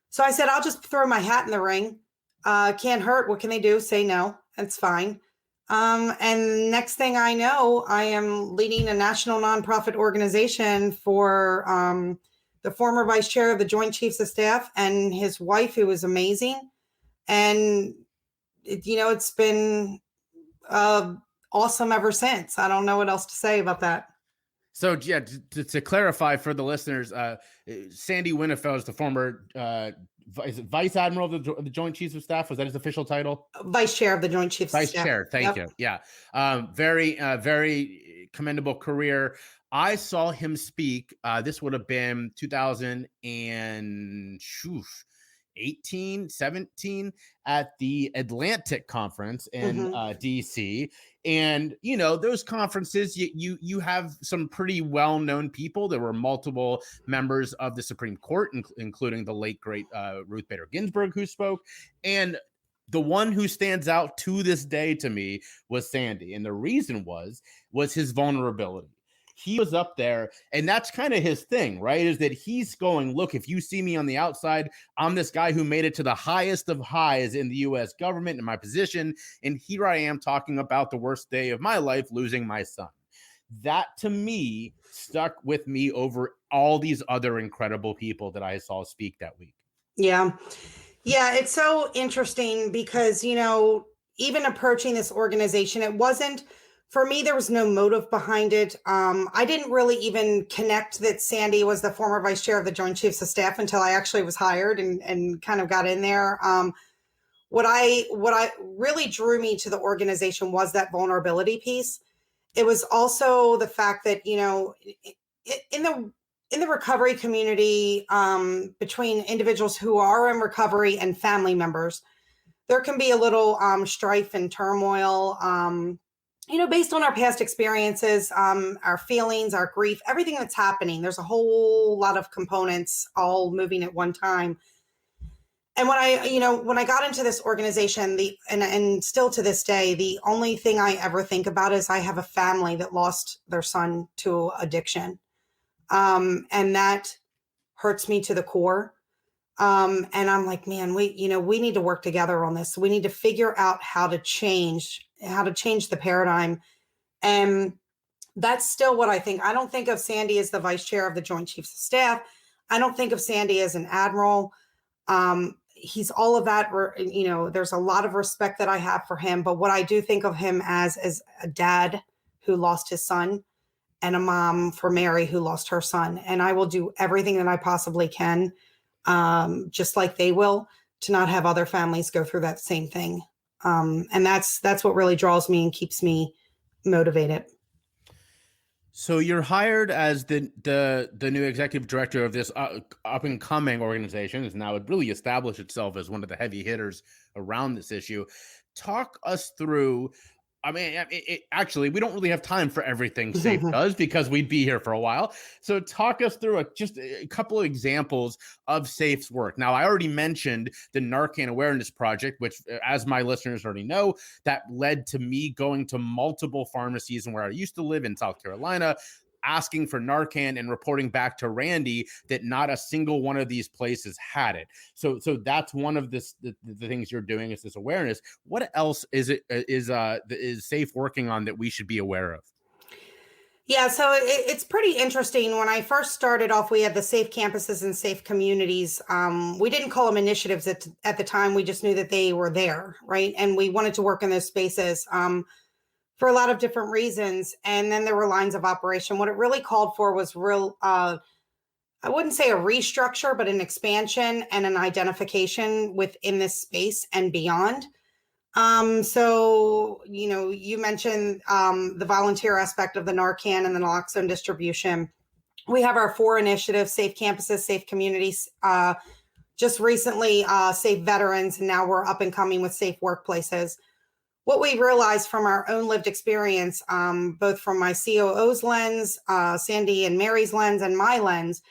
So I said, I'll just throw my hat in the ring. Can't hurt. What can they do? Say no. That's fine. And next thing I know, I am leading a national nonprofit organization for the former vice chair of the Joint Chiefs of Staff and his wife, who was amazing. And, it's been awesome ever since. I don't know what else to say about that. So, yeah, to clarify for the listeners, Sandy Winnefeld is the former Vice Admiral of the Joint Chiefs of Staff. Was that his official title? Vice Chair of the Joint Chiefs of Staff. Vice Chair, thank you. Yeah. Very commendable career. I saw him speak. This would have been 2018, 17 at the Atlantic Conference in DC. And, those conferences, you have some pretty well-known people. There were multiple members of the Supreme Court, including the late, great Ruth Bader Ginsburg, who spoke. And the one who stands out to this day to me was Sandy. And the reason was his vulnerability. He was up there, and that's kind of his thing, right? Is that he's going, look, if you see me on the outside, I'm this guy who made it to the highest of highs in the U.S. government in my position, and here I am talking about the worst day of my life, losing my son. That, to me, stuck with me over all these other incredible people that I saw speak that week. Yeah. Yeah, it's so interesting because, even approaching this organization, it wasn't, for me, there was no motive behind it. I didn't really even connect that Sandy was the former vice chair of the Joint Chiefs of Staff until I actually was hired and kind of got in there. What I really drew me to the organization was that vulnerability piece. It was also the fact that, in the recovery community, between individuals who are in recovery and family members, there can be a little strife and turmoil. Based on our past experiences, our feelings, our grief, everything that's happening, there's a whole lot of components all moving at one time. And when I got into this organization, and still to this day, the only thing I ever think about is I have a family that lost their son to addiction. And that hurts me to the core. And I'm like, man, we need to work together on this. We need to figure out how to change the paradigm. And that's still what I think. I don't think of Sandy as the vice chair of the Joint Chiefs of Staff. I don't think of Sandy as an admiral. He's all of that. There's a lot of respect that I have for him. But what I do think of him as a dad who lost his son and a mom for Mary who lost her son. And I will do everything that I possibly can, just like they will, to not have other families go through that same thing. And that's what really draws me and keeps me motivated. So you're hired as the new executive director of this up and coming organization. Has now really established itself as one of the heavy hitters around this issue. Talk us through I mean, actually, we don't really have time for everything SAFE does because we'd be here for a while. So talk us through just a couple of examples of SAFE's work. Now, I already mentioned the Narcan Awareness Project, which, as my listeners already know, that led to me going to multiple pharmacies and where I used to live in South Carolina, asking for Narcan and reporting back to Randy that not a single one of these places had it. So that's one of the things you're doing is this awareness. What else is SAFE working on that we should be aware of? Yeah, so it's pretty interesting. When I first started off, we had the safe campuses and safe communities. We didn't call them initiatives at the time. We just knew that they were there, right? And we wanted to work in those spaces for a lot of different reasons. And then there were lines of operation. What it really called for was real, I wouldn't say a restructure, but an expansion and an identification within this space and beyond. So, you mentioned the volunteer aspect of the Narcan and the naloxone distribution. We have our 4 initiatives: safe campuses, safe communities, just recently safe veterans, and now we're up and coming with safe workplaces. What we realized from our own lived experience, both from my COO's lens, Sandy and Mary's lens, and my lens,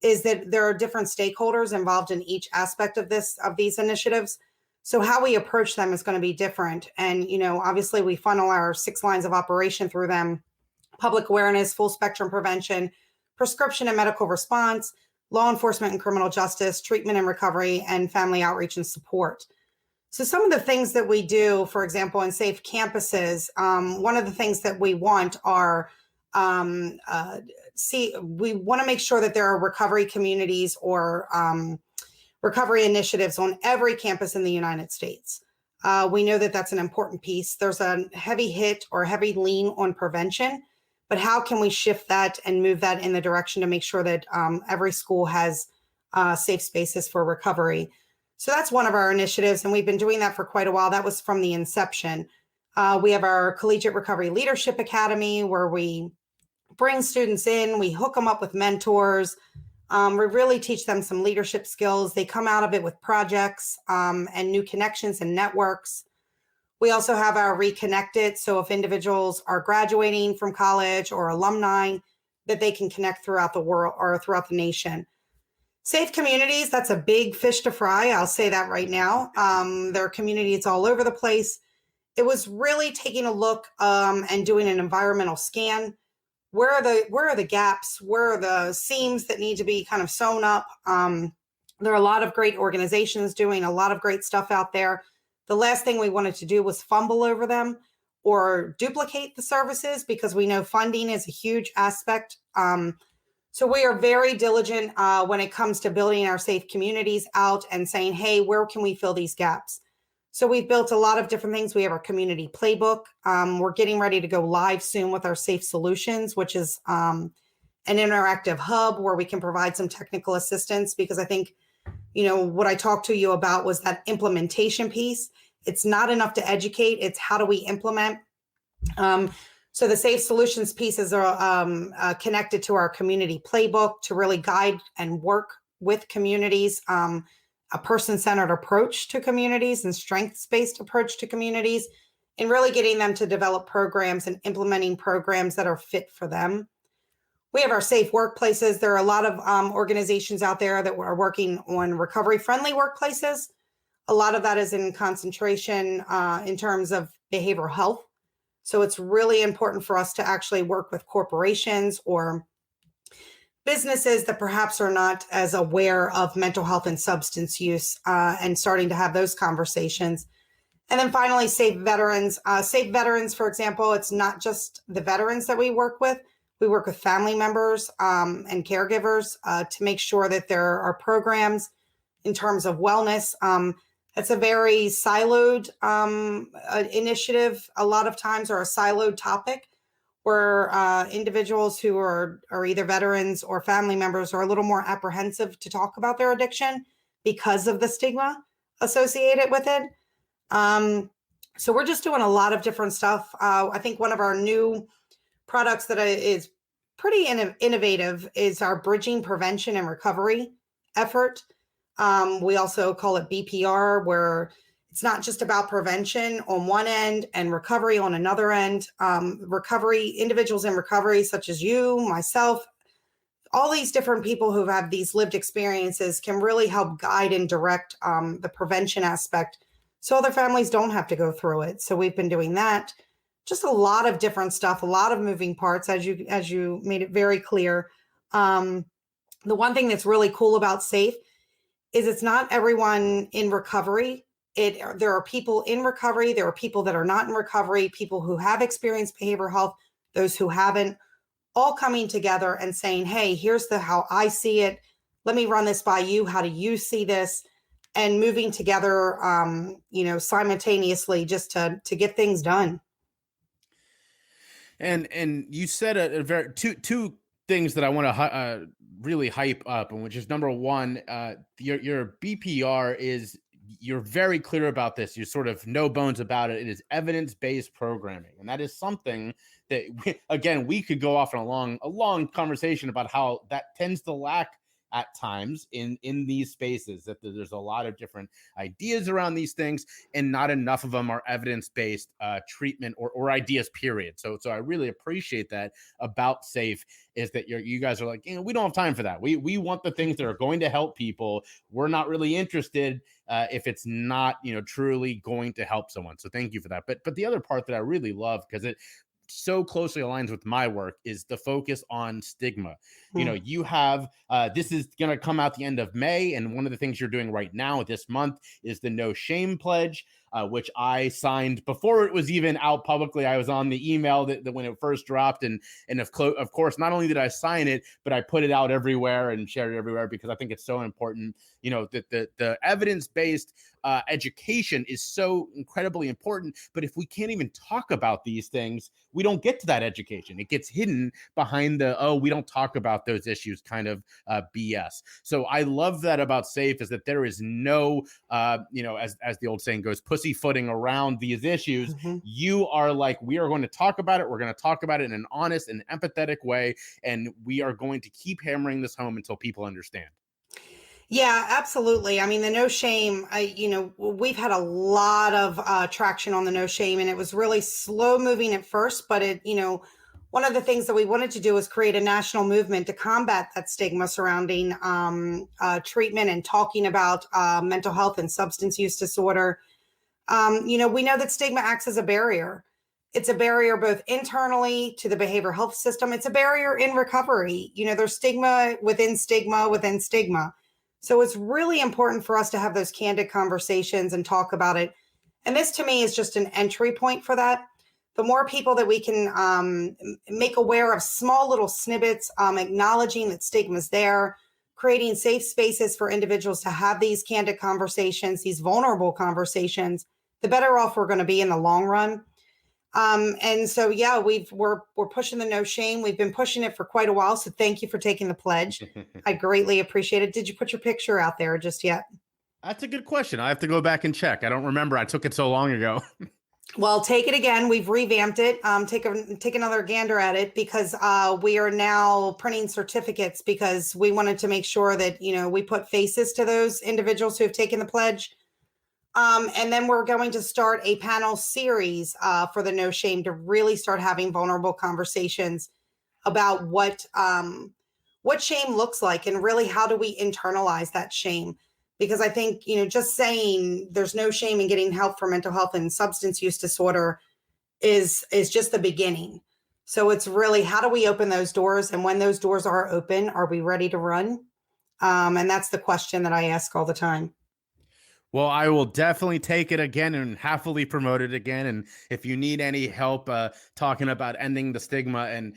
is that there are different stakeholders involved in each aspect of these initiatives. So how we approach them is going to be different. And, obviously we funnel our 6 lines of operation through them: public awareness, full spectrum prevention, prescription and medical response, law enforcement and criminal justice, treatment and recovery, and family outreach and support. So some of the things that we do, for example, in safe campuses, one of the things that we want are, we want to make sure that there are recovery communities or recovery initiatives on every campus in the United States. We know that that's an important piece. There's a heavy hit or heavy lean on prevention, but how can we shift that and move that in the direction to make sure that every school has safe spaces for recovery? So that's one of our initiatives, and we've been doing that for quite a while. That was from the inception. We have our Collegiate Recovery Leadership Academy, where we bring students in, we hook them up with mentors. We really teach them some leadership skills. They come out of it with projects and new connections and networks. We also have our Reconnected. So if individuals are graduating from college or alumni, that they can connect throughout the world or throughout the nation. Safe communities, that's a big fish to fry. I'll say that right now. There are communities all over the place. It was really taking a look and doing an environmental scan. Where are the gaps? Where are the seams that need to be kind of sewn up? There are a lot of great organizations doing a lot of great stuff out there. The last thing we wanted to do was fumble over them or duplicate the services, because we know funding is a huge aspect. So we are very diligent when it comes to building our safe communities out and saying, hey, where can we fill these gaps? So we've built a lot of different things. We have our community playbook. We're getting ready to go live soon with our Safe Solutions, which is an interactive hub where we can provide some technical assistance, because I think, what I talked to you about was that implementation piece. It's not enough to educate. It's how do we implement? So the Safe Solutions pieces are connected to our community playbook to really guide and work with communities, a person-centered approach to communities and strengths-based approach to communities, and really getting them to develop programs and implementing programs that are fit for them. We have our safe workplaces. There are a lot of organizations out there that are working on recovery-friendly workplaces. A lot of that is in concentration in terms of behavioral health. So it's really important for us to actually work with corporations or businesses that perhaps are not as aware of mental health and substance use and starting to have those conversations. And then finally, safe veterans. Safe veterans, for example, it's not just the veterans that we work with. We work with family members and caregivers to make sure that there are programs in terms of wellness. It's a very siloed initiative, a lot of times, or a siloed topic, where individuals who are either veterans or family members are a little more apprehensive to talk about their addiction because of the stigma associated with it. So we're just doing a lot of different stuff. I think one of our new products that is pretty innovative is our bridging prevention and recovery effort. We also call it BPR, where It's not just about prevention on one end and recovery on another end. Recovery, individuals in recovery, such as you, myself, all these different people who have these lived experiences can really help guide and direct the prevention aspect so other families don't have to go through it. So we've been doing that. Just a lot of different stuff, a lot of moving parts, as you made it very clear. The one thing that's really cool about SAFE is it's not everyone in recovery. There are people in recovery. There are people that are not in recovery, people who have experienced behavioral health, those who haven't, all coming together and saying, hey, here's how I see it. Let me run this by you. How do you see this? And moving together, simultaneously just to get things done. And you said a very two things that I want to really hype up, and which is number one, your BPR is, you're very clear about this. You're sort of no bones about it. It is evidence-based programming, and that is something that we could go off on a long conversation about how that tends to lack at times in these spaces, that there's a lot of different ideas around these things and not enough of them are evidence-based treatment or ideas, period. So I really appreciate that about SAFE, is that you guys are like, we don't have time for that. We want the things that are going to help people. We're not really interested if it's not, truly going to help someone. So thank you for that. But the other part that I really love, because it so closely aligns with my work, is the focus on stigma. You have this is going to come out the end of May, and one of the things you're doing right now this month is the No Shame Pledge, which I signed before it was even out publicly. I was on the email that when it first dropped, and of course, not only did I sign it, but I put it out everywhere and shared it everywhere, because I think it's so important. That the evidence-based education is so incredibly important. But if we can't even talk about these things, we don't get to that education. It gets hidden behind we don't talk about those issues kind of BS. So I love that about SAFE, is that there is no, as the old saying goes, pussyfooting around these issues. Mm-hmm. You are like, we are going to talk about it. We're going to talk about it in an honest and empathetic way. And we are going to keep hammering this home until people understand. Yeah, absolutely. I mean, the No Shame, we've had a lot of traction on the No Shame, and it was really slow moving at first, but one of the things that we wanted to do was create a national movement to combat that stigma surrounding treatment and talking about mental health and substance use disorder. We know that stigma acts as a barrier. It's a barrier both internally to the behavioral health system. It's a barrier in recovery. There's stigma within stigma within stigma. So it's really important for us to have those candid conversations and talk about it. And this, to me, is just an entry point for that. The more people that we can make aware of small little snippets, acknowledging that stigma is there, creating safe spaces for individuals to have these candid conversations, these vulnerable conversations, the better off we're going to be in the long run. And so, yeah, we're pushing the No Shame. We've been pushing it for quite a while. So thank you for taking the pledge. I greatly appreciate it. Did you put your picture out there just yet? That's a good question. I have to go back and check. I don't remember. I took it so long ago. Well, take it again. We've revamped it. Take another gander at it, because we are now printing certificates, because we wanted to make sure that, we put faces to those individuals who have taken the pledge. And then we're going to start a panel series for the No Shame to really start having vulnerable conversations about what shame looks like, and really how do we internalize that shame. Because I think, just saying there's no shame in getting help for mental health and substance use disorder is just the beginning. So it's really, how do we open those doors? And when those doors are open, are we ready to run? And that's the question that I ask all the time. Well, I will definitely take it again and happily promote it again. And if you need any help talking about ending the stigma, and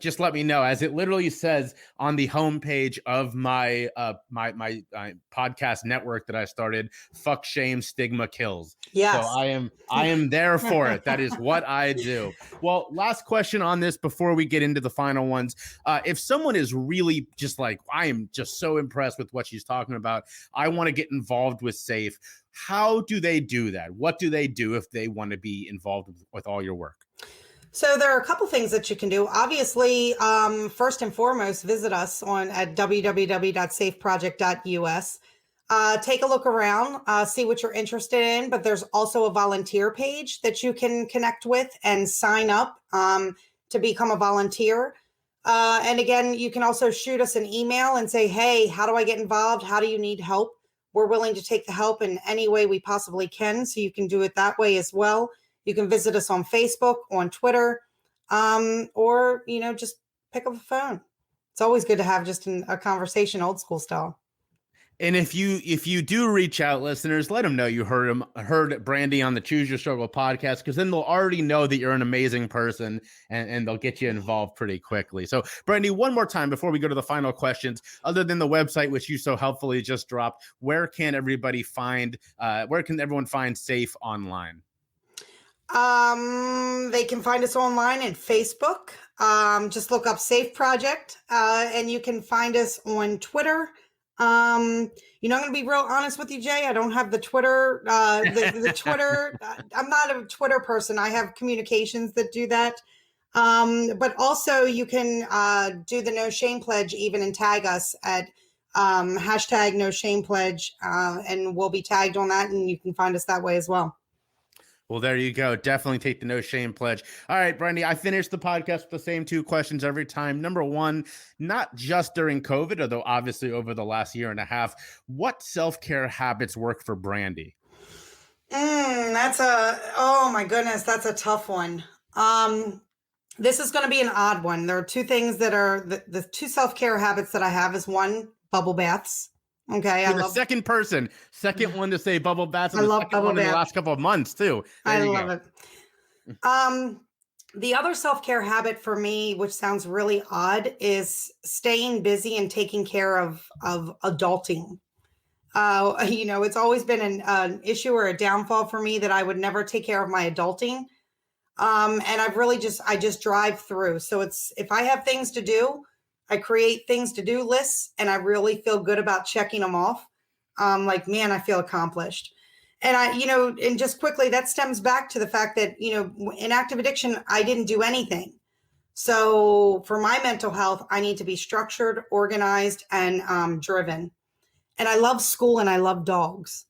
just let me know, as it literally says on the homepage of my my podcast network that I started, fuck shame, stigma kills. Yes. So I am there for it. That is what I do. Well, last question on this before we get into the final ones. If someone is really just like, I am just so impressed with what she's talking about, I want to get involved with SAFE. How do they do that? What do they do if they want to be involved with all your work? So there are a couple things that you can do. Obviously, first and foremost, visit us at www.safeproject.us. take a look around, see what you're interested in. But there's also a volunteer page that you can connect with and sign up to become a volunteer. And again, you can also shoot us an email and say, hey, how do I get involved? How do you need help? We're willing to take the help in any way we possibly can. So you can do it that way as well. You can visit us on Facebook, on Twitter, or, just pick up the phone. It's always good to have just a conversation, old school style. And if you do reach out, listeners, let them know you heard Brandee on the Choose Your Struggle podcast, because then they'll already know that you're an amazing person, and they'll get you involved pretty quickly. So, Brandee, one more time before we go to the final questions, other than the website, which you so helpfully just dropped, where can everyone find Safe online? They can find us online at Facebook. Just look up Safe Project, and you can find us on Twitter. I'm going to be real honest with you, Jay. I don't have the Twitter, the Twitter. I'm not a Twitter person. I have communications that do that. But also you can, do the No Shame Pledge even and tag us at, hashtag No Shame Pledge. And we'll be tagged on that, and you can find us that way as well. Well, there you go. Definitely take the No Shame Pledge. All right, Brandee, I finished the podcast with the same two questions every time. Number one, not just during COVID, although obviously over the last year and a half, what self-care habits work for Brandee? Oh my goodness, that's a tough one. This is going to be an odd one. There are two things that are the two self-care habits that I have is one, bubble baths. Okay. You're the second one to say bubble baths. And I the love second bubble one in the bath. last couple of months too. I love it. The other self-care habit for me, which sounds really odd, is staying busy and taking care of adulting. It's always been an issue or a downfall for me that I would never take care of my adulting. And I've really I just drive through. So if I have things to do, I create things to do lists, and I really feel good about checking them off. Man, I feel accomplished. And and just quickly, that stems back to the fact that, in active addiction, I didn't do anything. So for my mental health, I need to be structured, organized, and driven. And I love school and I love dogs.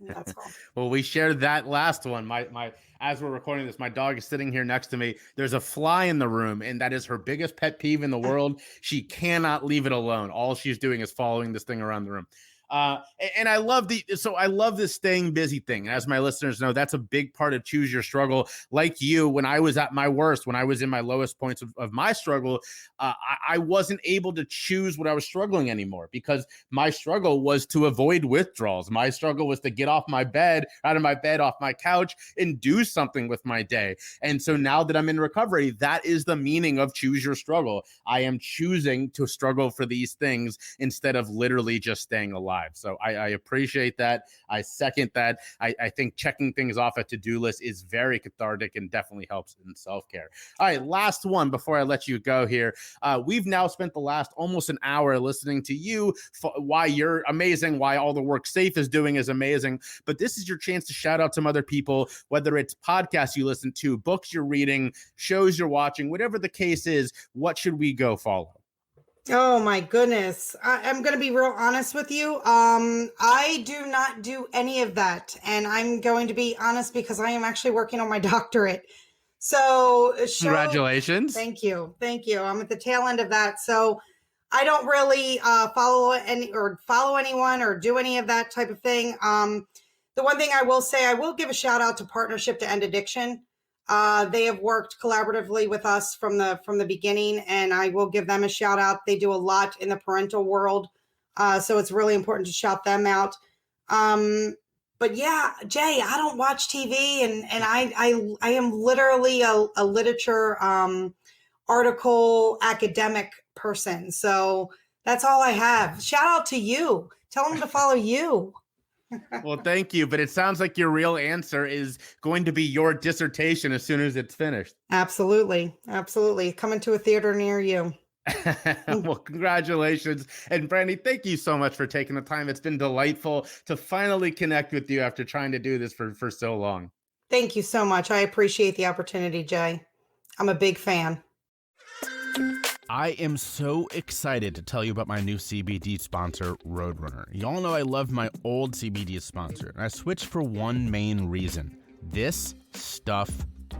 That's all. Well, we shared that last one. My as we're recording this, my dog is sitting here next to me. There's a fly in the room, and that is her biggest pet peeve in the world. She cannot leave it alone. All she's doing is following this thing around the room. And I love this staying busy thing. And as my listeners know, that's a big part of Choose Your Struggle. Like you, when I was at my worst, when I was in my lowest points of my struggle, I wasn't able to choose what I was struggling anymore, because my struggle was to avoid withdrawals. My struggle was to get out of my bed, off my couch, and do something with my day. And so now that I'm in recovery, that is the meaning of Choose Your Struggle. I am choosing to struggle for these things instead of literally just staying alive. So I appreciate that. I second that. I think checking things off a to-do list is very cathartic and definitely helps in self-care. All right, last one before I let you go here. We've now spent the last almost an hour listening to you, why you're amazing, why all the work Safe is doing is amazing. But this is your chance to shout out some other people, whether it's podcasts you listen to, books you're reading, shows you're watching, whatever the case is. What should we go follow? Oh my goodness. I'm going to be real honest with you. I do not do any of that. And I'm going to be honest because I am actually working on my doctorate. So Congratulations. Thank you. I'm at the tail end of that. So I don't really follow anyone or do any of that type of thing. The one thing I will say, I will give a shout out to Partnership to End Addiction. They have worked collaboratively with us from the beginning, and I will give them a shout out. They do a lot in the parental world. So it's really important to shout them out. But yeah, Jay, I don't watch TV, and I am literally a literature, article academic person. So that's all I have. Shout out to you. Tell them to follow you. Well, thank you. But it sounds like your real answer is going to be your dissertation as soon as it's finished. Absolutely. Coming to a theater near you. Well, congratulations. And Brandee, thank you so much for taking the time. It's been delightful to finally connect with you after trying to do this for so long. Thank you so much. I appreciate the opportunity, Jay. I'm a big fan. I am so excited to tell you about my new CBD sponsor, Roadrunner. Y'all know I loved my old CBD sponsor, and I switched for one main reason. This stuff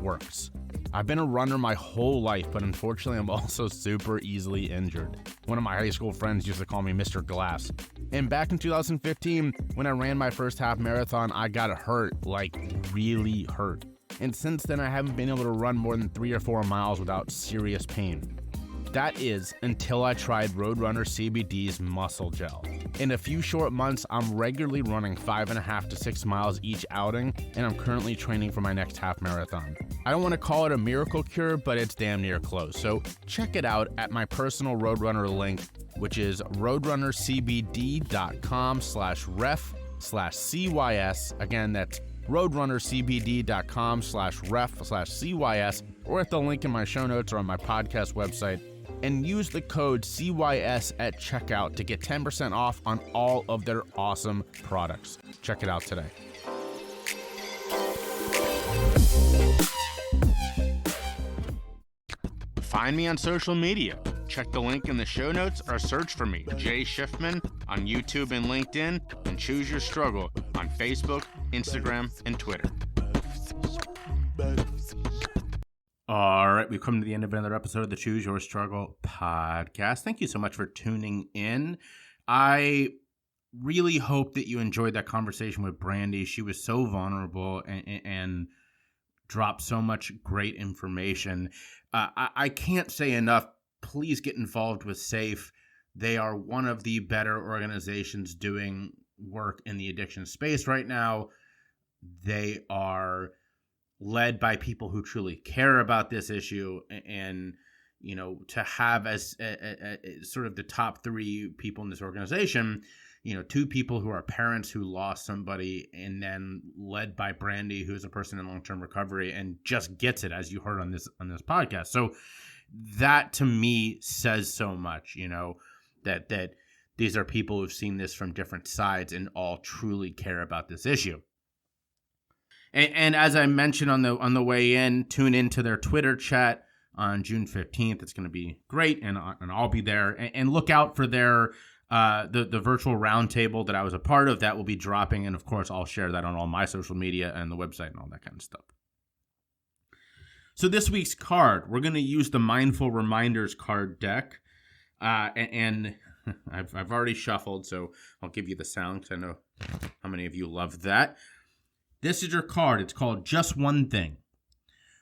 works. I've been a runner my whole life, but unfortunately I'm also super easily injured. One of my high school friends used to call me Mr. Glass. And back in 2015, when I ran my first half marathon, I got hurt, like really hurt. And since then, I haven't been able to run more than 3 or 4 miles without serious pain. That is until I tried Roadrunner CBD's Muscle Gel. In a few short months, I'm regularly running 5.5 to 6 miles each outing, and I'm currently training for my next half marathon. I don't want to call it a miracle cure, but it's damn near close. So check it out at my personal Roadrunner link, which is roadrunnercbd.com/ref/CYS. Again, that's roadrunnercbd.com/ref/CYS, or at the link in my show notes or on my podcast website, and use the code CYS at checkout to get 10% off on all of their awesome products. Check it out today. Find me on social media. Check the link in the show notes or search for me, Jay Shifman, on YouTube and LinkedIn, and Choose Your Struggle on Facebook, Instagram, and Twitter. All right, we've come to the end of another episode of the Choose Your Struggle podcast. Thank you so much for tuning in. I really hope that you enjoyed that conversation with Brandee. She was so vulnerable and dropped so much great information. I can't say enough. Please get involved with SAFE. They are one of the better organizations doing work in the addiction space right now. They are led by people who truly care about this issue, and you know, to have as sort of the top 3 people in this organization, you know, 2 people who are parents who lost somebody, and then led by Brandee, who is a person in long-term recovery and just gets it, as you heard on this podcast. So that to me says so much, you know, that these are people who've seen this from different sides and all truly care about this issue. And as I mentioned on the way in, tune into their Twitter chat on June 15th. It's going to be great, and I'll be there. And look out for their the virtual roundtable that I was a part of. That will be dropping, and of course, I'll share that on all my social media and the website and all that kind of stuff. So this week's card, we're going to use the Mindful Reminders card deck, and I've already shuffled, so I'll give you the sound because I know how many of you love that. This is your card. It's called Just One Thing.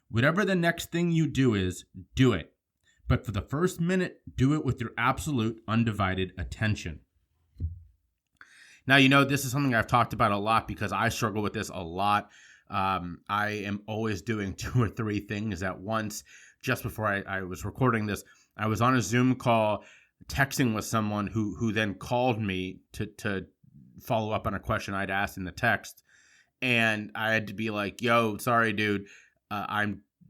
Whatever the next thing you do is, do it. But for the first minute, do it with your absolute undivided attention. Now, you know, this is something I've talked about a lot because I struggle with this a lot. I am always doing 2 or 3 things at once. Just before I was recording this, I was on a Zoom call texting with someone who then called me to follow up on a question I'd asked in the text. And I had to be like, yo, sorry, dude,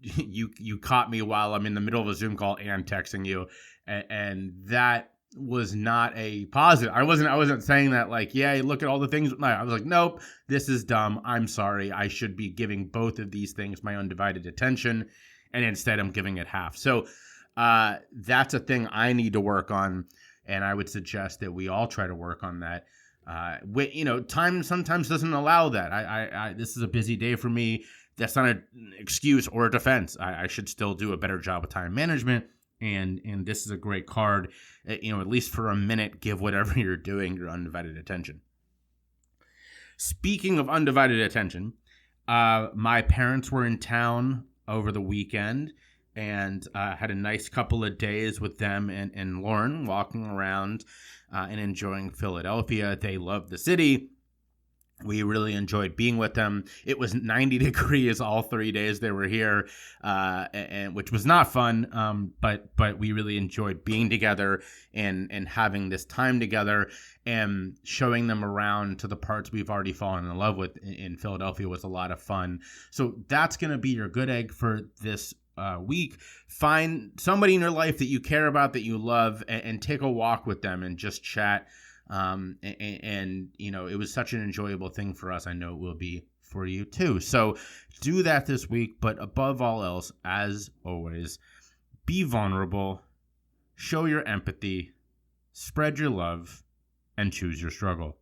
you caught me while I'm in the middle of a Zoom call and texting you. And that was not a positive. I wasn't saying that like, yeah, look at all the things. No, I was like, nope, this is dumb. I'm sorry. I should be giving both of these things my undivided attention. And instead I'm giving it half. So that's a thing I need to work on. And I would suggest that we all try to work on that. You know, time sometimes doesn't allow that. I this is a busy day for me. That's not an excuse or a defense. I should still do a better job with time management. And this is a great card. You know, at least for a minute, give whatever you're doing your undivided attention. Speaking of undivided attention, my parents were in town over the weekend, and had a nice couple of days with them and Lauren walking around and enjoying Philadelphia. They love the city. We really enjoyed being with them. It was 90 degrees all 3 days they were here, and which was not fun, but we really enjoyed being together and having this time together, and showing them around to the parts we've already fallen in love with in Philadelphia was a lot of fun. So that's going to be your good egg for this week. Find somebody in your life that you care about, that you love, and take a walk with them and just chat. And you know, it was such an enjoyable thing for us. I know it will be for you too. So do that this week, but above all else, as always, be vulnerable, show your empathy, spread your love, and choose your struggle.